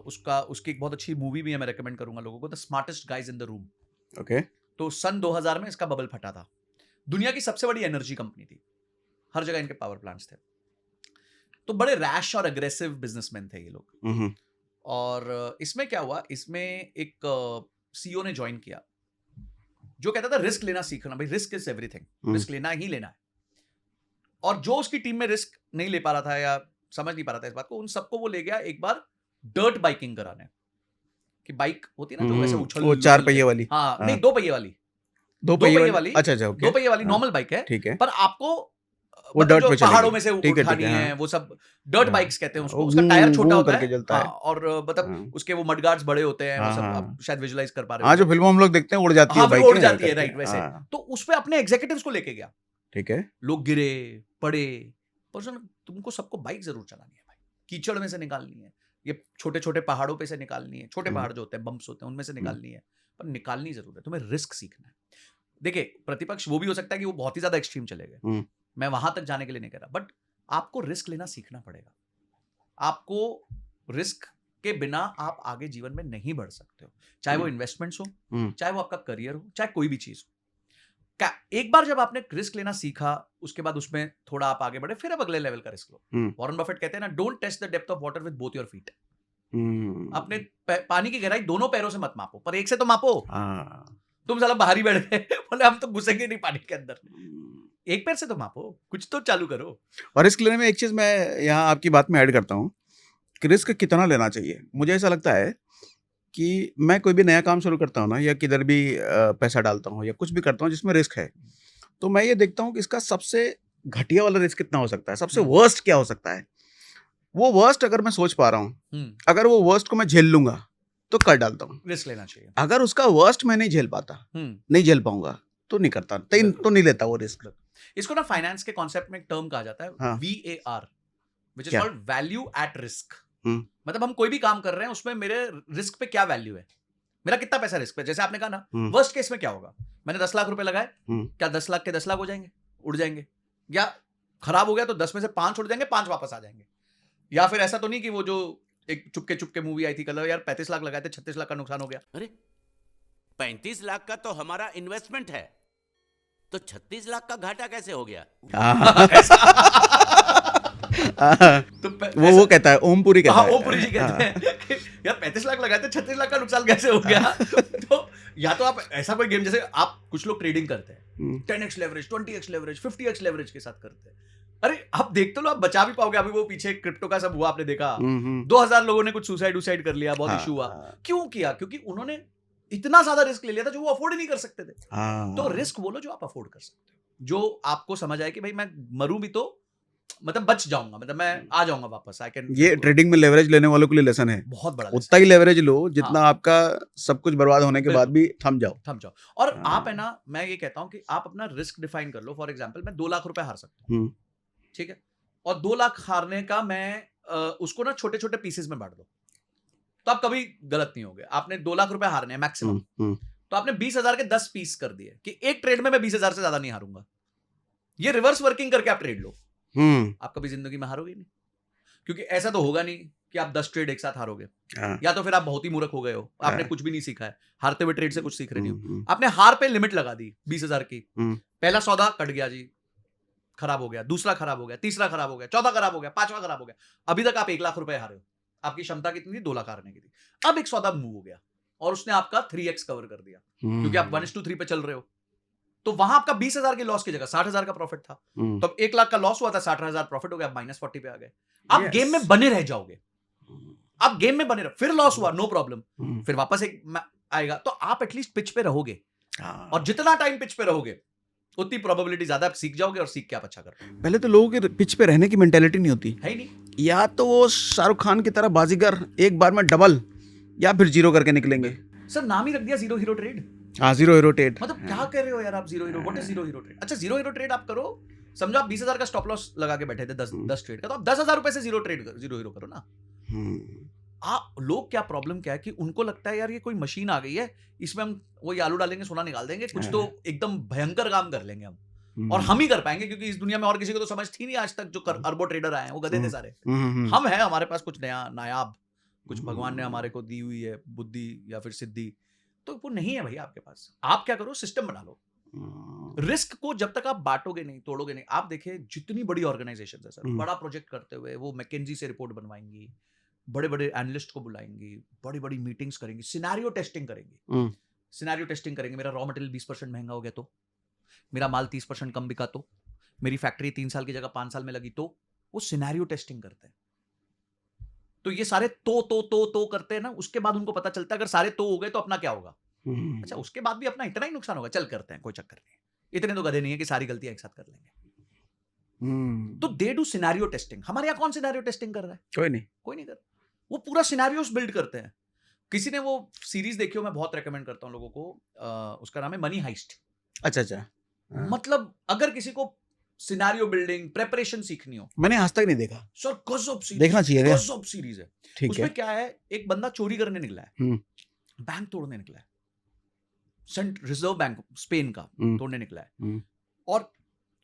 उसकी एक बहुत अच्छी मूवी भी है, मैं रेकमेंड करूंगा लोगों को, the smartest guys in the room. Okay. तो सन 2000 में इसका बबल फटा था। दुनिया की सबसे बड़ी एनर्जी कंपनी थी, हर जगह इनके पावर प्लांट्स थे। तो बड़े रैश और अग्रेसिव बिजनेसमैन थे ये लोग। और इसमें क्या हुआ, इसमें एक सीईओ ने ज्वाइन किया जो कहता था रिस्क लेना सीखना, भाई रिस्क इज एवरीथिंग, रिस्क लेना ही लेना है। और जो उसकी टीम में रिस्क नहीं ले पा रहा था या समझ नहीं पा रहा था इस बात को, उन सबको वो ले गया एक बार डर्ट बाइकिंग कराने, कि बाइक होती है ना तो वैसे उछल, वो 4 पहिए वाली, हाँ नहीं 2 पहिए वाली, 2 पहिए वाली, अच्छा 2 पहिए वाली नॉर्मल बाइक है, ठीक है, पर आपको वो मतलब dirt जो पे चलेगी, पहाड़ों में से ठीक है, उठानी ठीक है, है, हाँ। वो सब डर्ट बाइक्स कहते हैं उसको। वो उसका घूम- टायर छोटा घूम होता करके है, चलता है। हाँ, और मतलब हाँ। उसके वो मडगार्ड्स बड़े होते हैं, वो हाँ, सब हाँ। आप शायद विजुलाइज कर पा रहे हाँ, जो फिल्मों में हम लोग देखते हैं उड़ जाती है हाँ, बाइक, उड़ जाती है, राइट, वैसे। हाँ। तो उस पे अपने एग्जीक्यूटिव्स को लेके गया, ठीक है, लोग गिरे पड़े, पर तुमको सबको बाइक जरूर चलानी है भाई, कीचड़ में से निकालनी है, ये छोटे छोटे पहाड़ों पे से निकालनी है, छोटे पहाड़ जो होते हैं बम्प्स होते हैं उनमें से निकालनी है, पर निकालनी जरूर है, तुम्हें रिस्क सीखना है। देखिए प्रतिपक्ष वो भी हो सकता है कि वो बहुत ही ज्यादा एक्सट्रीम चले गए, मैं वहां तक जाने के लिए नहीं कह रहा, बट आपको रिस्क लेना सीखना पड़ेगा। आपको रिस्क के बिना आप आगे जीवन में नहीं बढ़ सकते हो, चाहे वो इन्वेस्टमेंट्स हो, चाहे वो आपका करियर हो, चाहे कोई भी चीज हो। क्या एक बार जब आपने रिस्क लेना सीखा, उसके बाद उसमें थोड़ा आप आगे बढ़े, फिर आप अगले लेवल का रिस्क लो। वॉरेन बफेट कहते हैं ना, don't test the depth of water with both your feet. अपने पानी की गहराई दोनों पैरों से मत मापो, पर एक से तो मापो। तुम साला बाहर ही बैठ गए, बोले हम तो घुसेंगे नहीं पानी के अंदर, एक पैर से तो मापो, कुछ तो चालू करो। और रिस्क लेने में एक चीज मैं यहाँ आपकी बात में ऐड करता हूँ कि रिस्क कितना लेना चाहिए। मुझे ऐसा लगता है कि मैं कोई भी नया काम शुरू करता हूँ ना, या किधर भी पैसा डालता हूँ या कुछ भी करता हूँ जिसमें रिस्क है, तो मैं ये देखता हूँ कि इसका सबसे घटिया वाला रिस्क कितना हो सकता है, सबसे वर्स्ट क्या हो सकता है। वो वर्स्ट अगर मैं सोच पा रहा हूँ, अगर वो वर्स्ट को मैं झेल लूंगा तो कर डालता हूँ, रिस्क लेना चाहिए। अगर उसका वर्स्ट मैं नहीं झेल पाता, नहीं झेल पाऊंगा, तो नहीं करता, तो नहीं लेता वो रिस्क। इसको ना फाइनेंस के कॉन्सेप्ट में एक टर्म कहा जाता है, VAR, which is called value at risk. मतलब हम कोई भी काम कर रहे हैं उसमें मेरे रिस्क पे क्या वैल्यू है, मेरा कितना पैसा रिस्क पे। जैसे आपने कहा ना वर्स्ट केस में क्या होगा, मैंने 10 लाख रुपए लगाए, क्या 10 लाख के 10 लाख हो जाएंगे, उड़ जाएंगे, या खराब हो गया तो 10 में से 5 उड़ जाएंगे, 5 वापस आ जाएंगे। या फिर ऐसा तो नहीं कि वो जो एक चुपके चुपके मूवी आई थी कल, यार 35 लाख लगाए थे 36 लाख का नुकसान हो गया। अरे 35 लाख का तो हमारा इन्वेस्टमेंट है, तो 36 लाख का घाटा कैसे हो गया? तो वो कहता है, ओमपुरी कहता है, ओमपुरी जी कहते हैं यार 35 लाख लगाए थे 36 लाख का नुकसान कैसे हो गया। तो या तो आप ऐसा कोई गेम, जैसे आप कुछ लोग ट्रेडिंग करते हैं 10x leverage, 20x leverage, 50x leverage के साथ करते हैं, अरे आप देखते लो आप बचा भी पाओगे। अभी वो पीछे क्रिप्टो का सब हुआ, आपने देखा 2000 लोगों ने कुछ सुसाइड कर लिया, बहुत इशू हुआ। क्यों किया? क्योंकि उन्होंने इतना ज्यादा रिस्क ले लिया था जो वो अफोर्ड ही नहीं कर सकते थे। तो रिस्क बोलो जो आप अफोर्ड कर सकते हो, जो आपको समझ आए कि भाई मैं मरूं भी तो मतलब बच जाऊंगा, मतलब मैं आ जाऊंगा वापस, आई कैन। ये ट्रेडिंग में लेवरेज लेने वालों के लिए लेसन है, बहुत बड़ा उतना ही लेवरेज लो जितना आपका सब कुछ बर्बाद होने के बाद भी थम जाओ। और आप है ना, मैं ये कहता हूं कि आप अपना रिस्क डिफाइन कर लो। फॉर एग्जांपल मैं 2 लाख रुपए हार सकता हूं, ठीक है, और 2 लाख हारने का मैं उसको ना छोटे छोटे पीसेस में बांट दो, तो आप कभी गलत नहीं होगे। आपने 2 लाख रुपए हारने हैं मैक्सिमम, तो आपने 20,000 के 10 पीस कर दिए कि एक ट्रेड में मैं 20,000 से ज्यादा नहीं हारूंगा। ये रिवर्स वर्किंग करके आप ट्रेड लो, आप कभी जिंदगी में हारोगे नहीं, क्योंकि ऐसा तो होगा नहीं कि आप 10 ट्रेड एक साथ हारोगे। या तो फिर आप बहुत ही मूर्ख हो गए हो, आपने कुछ भी नहीं सीखा है, हारते हुए ट्रेड से कुछ सीख रहे नहीं हो। आपने हार पे लिमिट लगा दी 20,000 की, पहला सौदा कट गया जी, खराब हो गया, दूसरा खराब हो गया, तीसरा खराब हो गया, चौथा खराब हो गया, 5वां खराब हो गया, अभी तक आप 1 लाख रुपए हारे हो। आपकी क्षमता कितनी थी? 2 लाख हारने की थी। अब एक सौदा मूव हो गया और उसने आपका 3x कवर कर दिया, क्योंकि आप 1:3 पे चल रहे हो। तो वहां आपका 20,000 के लॉस की जगह 60,000 का प्रॉफिट था। तो अब 1 लाख का लॉस हुआ था, 60,000 प्रॉफिट हो गया, -40 पे आ गए। आप गेम में बने रह जाओगे, आप गेम में बने रहो। फिर लॉस हुआ, नो प्रॉब्लम, फिर वापस एक आएगा, तो आप एटलीस्ट पिच पे रहोगे। और जितना टाइम पिच पे रहोगे उतनी प्रोबेबिलिटी ज्यादा, आप सीख जाओगे और सीख के आप अच्छा कर पाओगे। पहले तो लोगों के पिच पे रहने की मेंटेलिटी नहीं होती है ही नहीं। या तो वो शाहरुख खान की तरह बाजीगर एक बार में डबल, या फिर जीरो करके निकलेंगे। सर नाम ही रख दिया जीरो हीरो ट्रेड। हाँ, जीरो हीरो ट्रेड। मतलब क्या कर रहे हो यार आप? Zero hero, what is zero hero trade? अच्छा, जीरो हीरो ट्रेड आप करो, समझो आप 20,000 का स्टॉप लॉस लगा के बैठे थे 10 ट्रेड का, तो आप 10,000 रुपए से जीरो हीरो करो ना। लोग क्या प्रॉब्लम क्या है कि उनको लगता है यार ये कोई मशीन आ गई है, इसमें हम वही आलू डालेंगे सोना निकाल देंगे, कुछ तो एकदम भयंकर काम कर लेंगे हम, और हम ही कर पाएंगे, क्योंकि इस दुनिया में और किसी को तो समझ थी नहीं आज तक। जो अरबों ट्रेडर आए हैं वो गधे थे सारे। हम हैं, हमारे पास कुछ नया नायाब, कुछ भगवान ने हमारे को दी हुई है बुद्धि या फिर सिद्धि, तो वो नहीं है भैया आपके पास। आप क्या करो, सिस्टम बना लो। रिस्क को जब तक आप बांटोगे नहीं, तोड़ोगे नहीं। आप देखिए जितनी बड़ी ऑर्गेनाइजेशन है सर, बड़ा प्रोजेक्ट करते हुए वो मैकेंजी से रिपोर्ट बनवाएंगी, बड़े बड़े एनालिस्ट को बुलाएंगी, बड़ी बड़ी मीटिंग्स करेंगी, सिनेरियो टेस्टिंग करेंगी। सिनेरियो टेस्टिंग करेंगे, मेरा रॉ मटेरियल 20% महंगा हो गया तो, मेरा माल 30% कम बिका तो, मेरी फैक्ट्री 3 साल की जगह 5 साल में लगी तो, वो सिनेरियो टेस्टिंग करते हैं। तो ये सारे तो करते हैं ना, उसके बाद उनको पता चलता है अगर सारे तो हो गए तो अपना क्या होगा। अच्छा, उसके बाद भी अपना इतना ही नुकसान होगा, चल करते हैं, कोई चक्कर नहीं, इतने तो गधे नहीं है कि सारी गलतियां एक साथ कर लेंगे। तो दे डू सिनेरियो टेस्टिंग। हमारे यहाँ कौन सिनेरियो टेस्टिंग कर रहा है? कोई नहीं कर रहा। वो पूरा सिनेरियोस बिल्ड करते हैं। किसी ने वो सीरीज देखी हो, मैं बहुत रेकमेंड करता हूं लोगों को, उसका नाम है मनी हाइस्ट। अच्छा। मतलब अगर किसी को सिनेरियो बिल्डिंग प्रेपरेशन सीखनी हो, मैंने आज तक नहीं देखा सर, गजब सीरीज, देखना चाहिए। गजब सीरीज है। ठीक उसमें है। क्या है, एक बंदा चोरी करने निकला है, बैंक तोड़ने निकला है, सेंट रिजर्व बैंक स्पेन का तोड़ने निकला है, और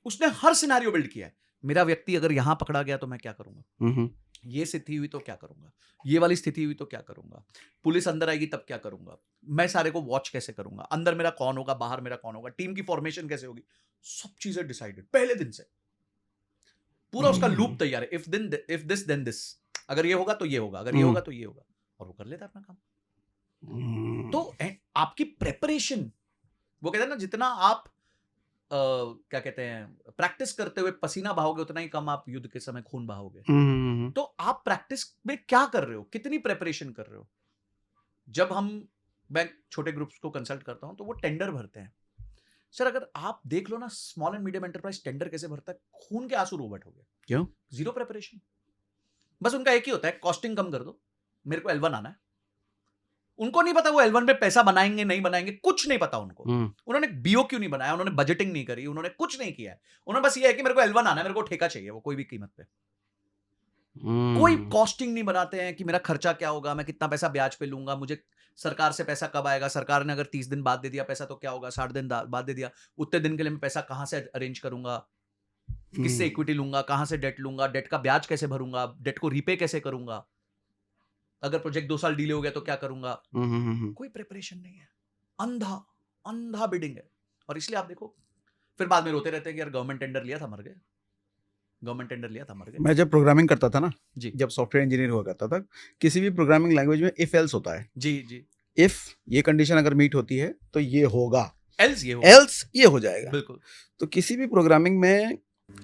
उसने हर सिनेरियो बिल्ड किया है। मेरा व्यक्ति अगर यहां पकड़ा गया तो मैं क्या करूंगा, ये स्थिति हुई तो क्या करूंगा, ये वाली स्थिति हुई तो क्या करूंगा, पुलिस अंदर आएगी तब क्या करूंगा, मैं सारे को वॉच कैसे करूंगा, अंदर मेरा कौन होगा, बाहर मेरा कौन होगा, टीम की फॉर्मेशन कैसे होगी, सब चीजें डिसाइडेड पहले दिन से। पूरा उसका लूप तैयार है, इफ दिस देन दिस, अगर ये होगा तो ये होगा, अगर ये होगा तो ये होगा, और वो कर लेता है अपना काम। तो आपकी प्रेपरेशन, वो कहते हैं ना, जितना आप क्या कहते हैं, प्रैक्टिस करते हुए पसीना बहाओगे उतना ही कम आप युद्ध के समय खून बहाओगे। तो आप प्रैक्टिस में क्या कर रहे हो, कितनी प्रेपरेशन कर रहे हो। जब मैं छोटे ग्रुप्स को कंसल्ट करता हूं तो वो टेंडर भरते हैं। सर अगर आप देख लो ना, small and medium enterprise tender कैसे भरता है, खून के आंसू रो बैठोगे। क्यों? Zero preparation. बस उनका एक ही होता है, कॉस्टिंग कम कर दो, मेरे को L1 आना है। उनको नहीं पता वो L1 पे पैसा बनाएंगे नहीं बनाएंगे, कुछ नहीं पता उनको। उन्होंने BOQ नहीं बनाया, उन्होंने बजटिंग नहीं करी, उन्होंने कुछ नहीं किया है। उन्होंने बस ये है कि मेरे को L1 आना है, मेरे को ठेका चाहिए, वो कोई भी कीमत पे। कोई कॉस्टिंग नहीं बनाते हैं कि मेरा खर्चा क्या होगा, मैं कितना पैसा ब्याज पे लूंगा, मुझे सरकार से पैसा कब आएगा, सरकार ने अगर 30 दिन बाद दे दिया पैसा तो क्या होगा, 60 दिन बाद दे दिया, उतने दिन के लिए मैं पैसा कहां से अरेंज करूंगा, किससे इक्विटी लूंगा, कहां से डेट लूंगा, डेट का ब्याज कैसे भरूंगा, डेट को रीपे कैसे करूंगा, अगर प्रोजेक्ट 2 साल डिले हो गया तो क्या करूंगा। कोई प्रिपरेशन नहीं है, अंधा बिडिंग है। और इसलिए आप देखो फिर बाद में रोते रहते हैं कि यार गवर्नमेंट टेंडर लिया था मर गए, गवर्नमेंट टेंडर लिया था मर गए। मैं जब प्रोग्रामिंग करता था ना जी, जब सॉफ्टवेयर इंजीनियर हुआ करता था, किसी भी प्रोग्रामिंग लैंग्वेज में इफ एल्स होता है। जी जी, इफ ये कंडीशन अगर मीट होती है तो ये होगा, एल्स ये हो जाएगा। बिल्कुल। तो किसी भी प्रोग्रामिंग में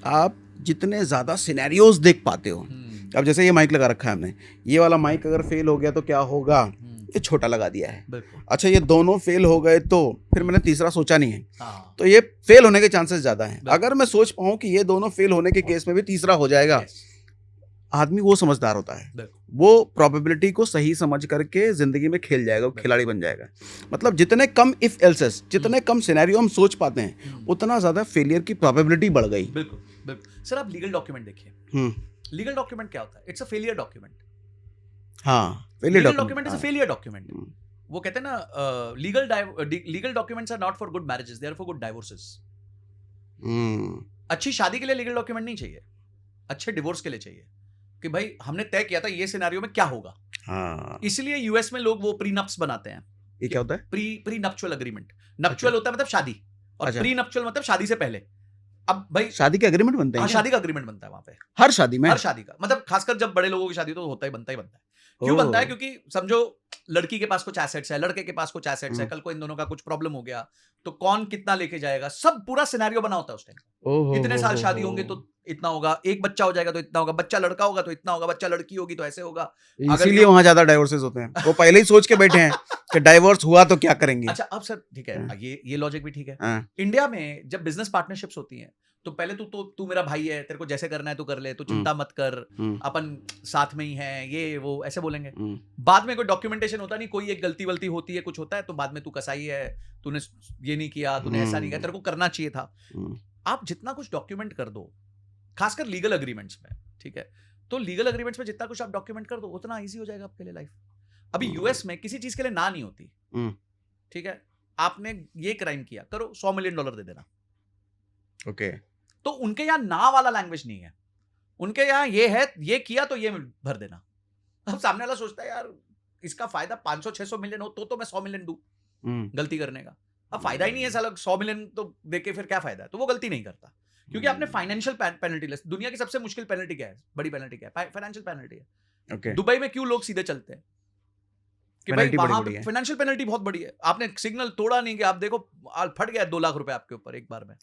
आप जितने ज्यादा सिनेरियोज देख पाते हो, अब जैसे ये माइक लगा रखा है हमने, ये वाला माइक अगर फेल हो गया तो क्या होगा, ये छोटा लगा दिया है। अच्छा, ये दोनों फेल हो गए तो फिर मैंने तीसरा सोचा नहीं है, तो ये फेल होने के चांसेस ज्यादा हैं। अगर मैं सोच पाऊं कि ये दोनों फेल होने के केस में भी तीसरा हो जाएगा, आदमी वो समझदार होता है, देखो, वो प्रोबेबिलिटी को सही समझ करके जिंदगी में खेल जाएगा, वो खिलाड़ी बन जाएगा। मतलब जितने कम इफ एल्सेस, जितने कम सिनेरियो हम सोच पाते हैं, उतना ज्यादा फेलियर की प्रोबेबिलिटी बढ़ गई। बिल्कुल बिल्कुल। सर आप लीगल डॉक्यूमेंट देखिए, लीगल डॉक्यूमेंट क्या होता है? It's a failure document. हाँ, legal document is a failure document. वो कहते हैं ना, legal documents are not for good marriages, they are for good divorces. अच्छी शादी के लिए लीगल डॉक्यूमेंट नहीं चाहिए, अच्छे डिवोर्स के लिए चाहिए कि भाई हमने तय किया था ये सिनेरियो में क्या होगा। हाँ, इसलिए यूएस में लोग वो प्रीनप्स बनाते हैं। ये क्या होता है? Pre nuptial agreement. नप्चुअल होता है मतलब शादी, और अच्छा। प्री नप्चुअल मतलब शादी से पहले। अब भाई शादी के एग्रीमेंट बनते हैं हाँ, क्या? शादी का अग्रीमेंट बनता है वहां पे, हर शादी में? हर शादी का। मतलब खासकर जब बड़े लोगों की शादी तो होता ही बनता है। क्यों बनता है? क्योंकि समझो लड़की के पास कुछ एसेट्स है, लड़के के पास कुछ एसेट्स है, कल को इन दोनों का कुछ प्रॉब्लम हो गया तो कौन कितना लेके जाएगा, सब पूरा सिनेरियो बना होता है उस टाइम। इतने साल शादी होंगे तो इतना होगा, एक बच्चा हो जाएगा तो इतना होगा, बच्चा लड़का होगा तो इतना होगा, बच्चा लड़की होगी तो ऐसे होगा। इसीलिए वहां ज्यादा डाइवोर्सेस होते हैं, वो पहले ही सोच के बैठे हैं कि डाइवोर्स हुआ तो क्या करेंगे। अच्छा अब सर ठीक है, हाँ। ये लॉजिक भी ठीक है। हाँ, इंडिया में जब बिजनेस पार्टनरशिप्स होती हैं तो पहले तू मेरा भाई है, तेरे को जैसे करना है तू कर ले, तू चिंता मत कर, अपन साथ में ही हैं, ये वो ऐसे बोलेंगे। बाद में कोई डॉक्यूमेंटेशन होता नहीं, कोई एक गलती वलती होती है, कुछ होता है तो बाद में तू कसाई है, तूने ये नहीं किया, तूने ऐसा नहीं किया, तेरे को करना चाहिए था। आप जितना कुछ डॉक्यूमेंट कर दो, खासकर लीगल अग्रीमेंट्स में, ठीक है, तो लीगल अग्रीमेंट्स में जितना कुछ आप डॉक्यूमेंट कर दो उतना ईजी हो जाएगा आपके लिए लाइफ। अभी यूएस में किसी चीज के लिए ना नहीं होती, ठीक है, आपने ये क्राइम किया, करो $100 मिलियन दे देना। ओके। तो उनके यहाँ ना वाला लैंग्वेज नहीं है, उनके यहाँ ये है, ये किया तो ये भर देना। अब सामने वाला सोचता है यार इसका फायदा 500-600 मिलियन हो तो मैं 100 मिलियन दूं गलती करने का। अब फायदा ही नहीं है साला, 100 मिलियन तो देके फिर क्या फायदा है, तो वो गलती नहीं करता क्योंकि आपने फाइनेंशियल पेनल्टी लेस। दुनिया की सबसे मुश्किल पेनल्टी क्या है, बड़ी पेनल्टी क्या है? फाइनेंशियल पेनल्टी है। ओके। दुबई में क्यों लोग सीधे चलते हैं कि भाई वहां पे फाइनेंशियल पेनल्टी बहुत बड़ी है, आपने सिग्नल तोड़ा नहीं कि आप देखो फट गया 2 लाख रुपए आपके ऊपर एक बार में,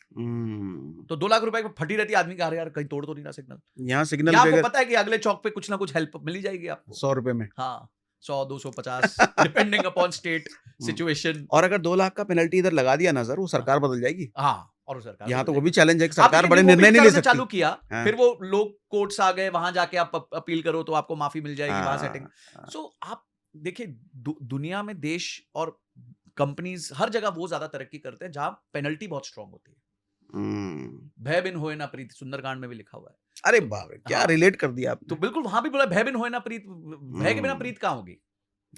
तो 2 लाख रुपए फटी रहती है आदमी का, यार कहीं तोड़ तो नहीं रहा सिग्नल। यहाँ सिग्नल आपको पता है कि अगले चौक पे कुछ ना कुछ हेल्प मिल जाएगी आपको 100 रुपए में। हाँ, 100, 250 डिपेंडिंग अपॉन स्टेट सिचुएशन। और अगर 2 लाख का पेनल्टी इधर लगा दिया ना सर, वो सरकार बदल जाएगी। हाँ, और सरकार यहाँ तो वो भी चैलेंज है कि सरकार बड़े निर्णय नहीं ले सकती। चालू किया, फिर वो लोग कोर्ट्स आ गए, वहां जाके आप अपील करो तो आपको माफी मिल जाएगी, वहां सेटिंग। सो आप देखिए दुनिया में देश और कंपनीज हर जगह वो ज्यादा तरक्की करते हैं जहां पेनल्टी बहुत स्ट्रांग होती है। भय बिन होए ना प्रीत, सुंदरकांड में भी लिखा हुआ है। अरे बाप रे, क्या रिलेट कर दिया आपने। तो बिल्कुल वहां भी बोला भय बिन होए ना प्रीत, भय के बिना प्रीत कहां होगी।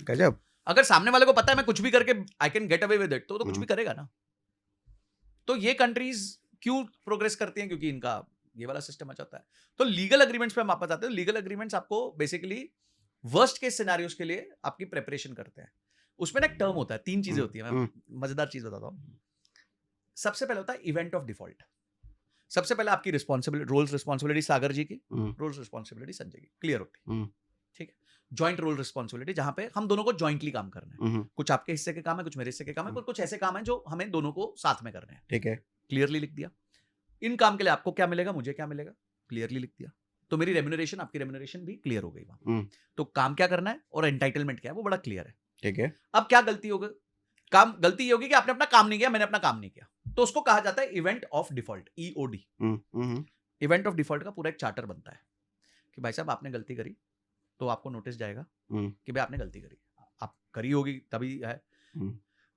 गजब। अगर सामने वाले को पता है मैं कुछ भी करके I can get away with it, तो कुछ भी करेगा ना। तो ये कंट्रीज क्यों प्रोग्रेस करती हैं? क्योंकि इनका ये वाला सिस्टम अच्छा होता है। तो लीगल एग्रीमेंट्स पे हम वापस आते हैं। लीगल एग्रीमेंट्स आपको बेसिकली वर्स्ट केस सिनेरियोस के लिए आपकी प्रिपरेशन करते हैं। उसमें ना एक टर्म होता है, 3 चीजें होती है, मैं मजेदार चीज बताता हूँ। सबसे पहले होता है इवेंट ऑफ डिफॉल्ट। सबसे पहले आपकी रिस्पॉन्सिबिलिटी, रोल्स रिस्पॉन्सिबिलिटी सागर जी की, रोल्स रिस्पॉन्सिबिलिटी संजय की, क्लियर होती है, ठीक है। जॉइंट रोल रिस्पॉन्सिबिलिटी जहां पे हम दोनों को जॉइंटली काम करना है, कुछ आपके हिस्से के काम है, कुछ मेरे हिस्से के काम है, कुछ ऐसे काम है जो हमें दोनों को साथ में करने हैं, ठीक है। क्लियरली लिख दिया। इन काम के लिए आपको क्या मिलेगा, मुझे क्या मिलेगा, क्लियरली लिख दिया। तो मेरी रेम्यूनरेशन, आपकी रेम्यूनरेशन भी क्लियर हो गई वहां। तो काम क्या करना है और एंटाइटलमेंट क्या है वो बड़ा क्लियर है, ठीक है। अब क्या गलती होगी? गलती ये होगी कि आपने अपना काम नहीं किया, मैंने अपना काम नहीं किया, तो उसको कहा जाता है event of default, EOD। Event of default का पूरा एक चार्टर बनता है कि भाई साहब आपने गलती करी तो आपको नोटिस जाएगा कि भाई आपने गलती करी, आप करी होगी तभी है।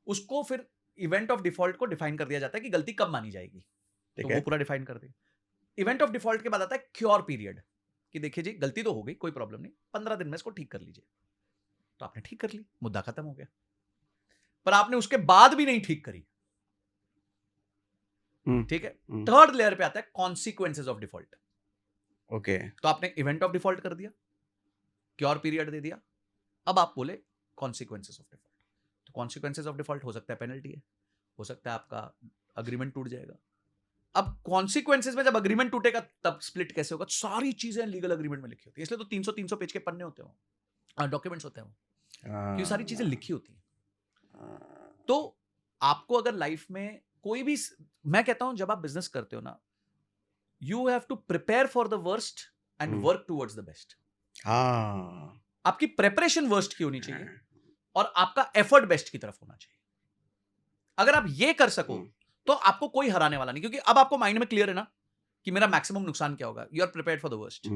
उसको फिर इवेंट ऑफ डिफॉल्ट को डिफाइन कर दिया जाता है कि गलती कब मानी जाएगी, तो वो पूरा डिफाइन कर दिया। इवेंट ऑफ डिफॉल्ट के बाद आता है क्योर पीरियड, कि देखिए जी गलती तो हो गई, कोई प्रॉब्लम नहीं, 15 दिन में इसको ठीक कर लीजिए। तो आपने ठीक कर ली, मुद्दा खत्म हो गया। पर आपने उसके बाद भी नहीं ठीक करी, ठीक है। थर्ड लेयर पे आता है कॉन्सिक्वेंसेज ऑफ डिफॉल्ट। ओके, तो आपने इवेंट ऑफ डिफॉल्ट कर दिया, क्योर पीरियड दे दिया, अब आप बोले कॉन्सिक्वेंसेज ऑफ डिफॉल्ट। तो कॉन्सिक्वेंसेज ऑफ डिफॉल्ट हो सकता है पेनल्टी है, हो सकता है आपका अग्रीमेंट टूट जाएगा। अब कॉन्सिक्वेंसेज में जब अग्रीमेंट टूटेगा तब स्प्लिट कैसे होगा? सारी चीजें लीगल अग्रीमेंट में लिखी होती है, इसलिए तो 300 पेज के पन्ने होते हो, डॉक्यूमेंट्स होते हैं, ये सारी चीजें लिखी होती हैं। तो आपको अगर लाइफ में कोई भी, मैं कहता हूं जब आप बिजनेस करते हो ना, you have to prepare for the worst and work towards the best. आपकी प्रेपरेशन वर्स्ट की होनी चाहिए और आपका एफर्ट बेस्ट की तरफ होना चाहिए। अगर आप ये कर सको तो आपको कोई हराने वाला नहीं, क्योंकि अब आपको माइंड में क्लियर है ना कि मेरा मैक्सिमम नुकसान क्या होगा। You are prepared for the worst.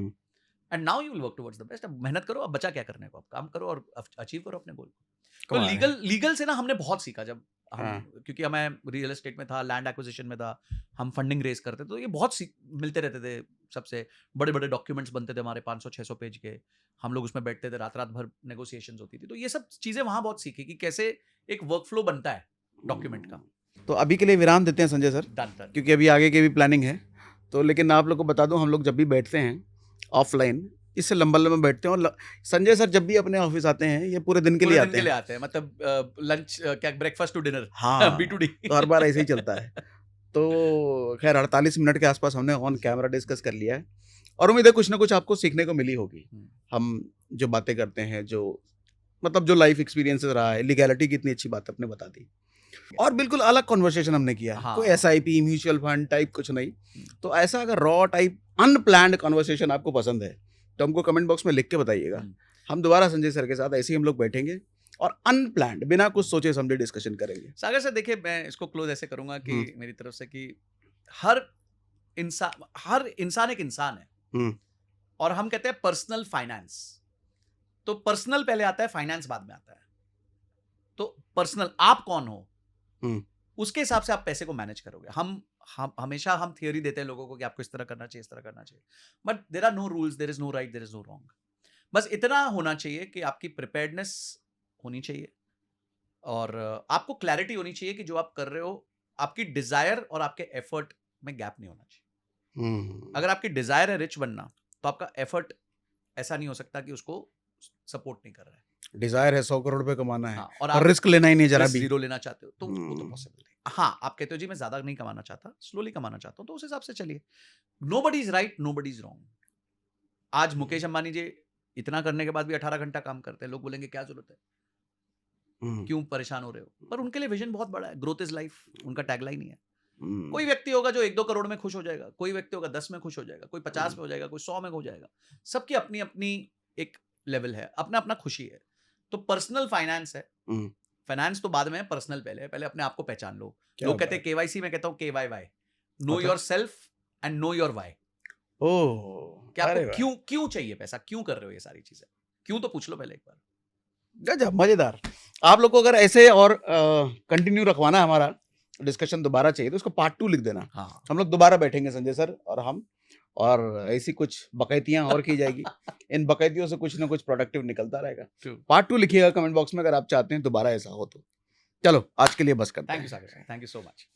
And now you will work towards the best. अब मेहनत करो, अब बचा क्या करने को, अब काम करो और अचीव करो अपने गोल. तो कमाल है। लीगल से ना हमने बहुत सीखा. जब हम, हाँ। क्योंकि मैं रियल एस्टेट में था, लैंड एक्विजिशन में था, हम फंडिंग रेज करते, तो ये बहुत मिलते रहते थे. सबसे बड़े बड़े डॉक्यूमेंट्स बनते थे हमारे 500-600 पेज के. हम लोग उसमें बैठते थे, रात रात भर नेगोशिएशंस होती थी. तो ये सब चीजें वहां बहुत सीखी कि कैसे एक वर्कफ्लो बनता है डॉक्यूमेंट का. तो अभी के लिए विराम देते हैं संजय सर, डन. क्योंकि अभी आगे की भी प्लानिंग है. तो लेकिन आप लोग को बता दूं, हम लोग जब भी बैठते हैं ऑफलाइन, इससे लंबा लंबा बैठते हैं. और संजय सर जब भी अपने ऑफिस आते हैं, ये पूरे दिन के लिए आते हैं. मतलब लंच क्या, ब्रेकफास्ट टू डिनर, हाँ, B2D. तो हर बार ऐसे ही चलता है. तो खैर 48 मिनट के आसपास हमने ऑन कैमरा डिस्कस कर लिया है, और उम्मीद है कुछ ना कुछ आपको सीखने को मिली होगी. हम जो बातें करते हैं, जो मतलब जो लाइफ एक्सपीरियंसेस रहा है, लीगैलिटी की इतनी अच्छी बात आपने बता दी, और बिल्कुल अलग कॉन्वर्सेशन हमने किया. हाँ. कोई SIP म्यूचुअल फंड टाइप कुछ नहीं. तो ऐसा अगर रॉ टाइप अनप्लान्ड कॉन्वर्सेशन आपको पसंद है तो हमको कमेंट बॉक्स में लिख के बताइएगा. हम दोबारा संजय सर के साथ ऐसे ही हम लोग बैठेंगे और अनप्लान्ड, बिना कुछ सोचे समझे डिस्कशन करेंगे. सागर सर देखिए, मैं इसको क्लोज ऐसे करूंगा कि मेरी तरफ से कि हर इंसान एक इंसान है, और हम कहते हैं पर्सनल फाइनेंस. तो पर्सनल पहले आता है, फाइनेंस बाद में आता है. तो पर्सनल आप कौन हो, उसके हिसाब से आप पैसे को मैनेज करोगे. हम हमेशा हम थियोरी देते हैं लोगों को कि आपको इस तरह करना चाहिए, इस तरह करना चाहिए, but there are no rules, there is no right, there is no wrong. बस इतना होना चाहिए कि आपकी प्रिपेयर्डनेस होनी चाहिए, और आपको क्लैरिटी होनी चाहिए कि जो आप कर रहे हो, आपकी डिजायर और आपके एफर्ट में गैप नहीं होना चाहिए. अगर आपकी डिजायर है रिच बनना, तो आपका एफर्ट ऐसा नहीं हो सकता कि उसको सपोर्ट नहीं कर रहा है. डिजायर है 100 करोड़ रुपए कमाना है, हाँ, और और आप रिस्क लेना ही नहीं जरा भी. जीरो लेना चाहते हो, तो वो तो पॉसिबल नहीं. हाँ, आप कहते हो जी मैं ज्यादा नहीं कमाना चाहता, स्लोली कमाना चाहता हूं, तो उस हिसाब से चलिए. Nobody is right, nobody is wrong. आज मुकेश अंबानी जी इतना करने के बाद भी 18 घंटा काम करते हैं. लोग बोलेंगे क्या जरूरत है, क्यों परेशान हो रहे हो, पर उनके लिए विजन बहुत बड़ा है. ग्रोथ इज लाइफ, उनका टैगलाइन ही है. कोई व्यक्ति होगा जो 1-2 करोड़ में खुश हो जाएगा, कोई व्यक्ति होगा 10 में खुश हो जाएगा, कोई 50 में हो जाएगा, कोई 100 में हो जाएगा. सबकी अपनी अपनी एक लेवल है, अपना अपना खुशी है. तो पर्सनल फाइनेंस है, फाइनेंस तो बाद में है, पर्सनल पहले है. पहले अपने आप को पहचान लो. लोग कहते हैं KYC, में कहता हूं KYY, know your self and know your why. क्या आपको क्यों चाहिए पैसा, क्यों कर रहे हो ये सारी चीजें, क्यों तो पूछ लो पहले एक बार. गजब, मजेदार. आप लोग को अगर ऐसे और कंटिन्यू रखवाना है, हमारा डिस्कशन दोबारा चाहिए, तो उसको पार्ट 2 लिख देना. हाँ. हम लोग दोबारा बैठेंगे संजय सर और हम, और ऐसी कुछ बकैतियां और की जाएगी. इन बकैतियों से कुछ ना कुछ प्रोडक्टिव निकलता रहेगा. पार्ट 2 लिखिएगा कमेंट बॉक्स में अगर आप चाहते हैं दोबारा ऐसा हो तो. चलो आज के लिए बस करते हैं. Thank you Sagar, thank you so much.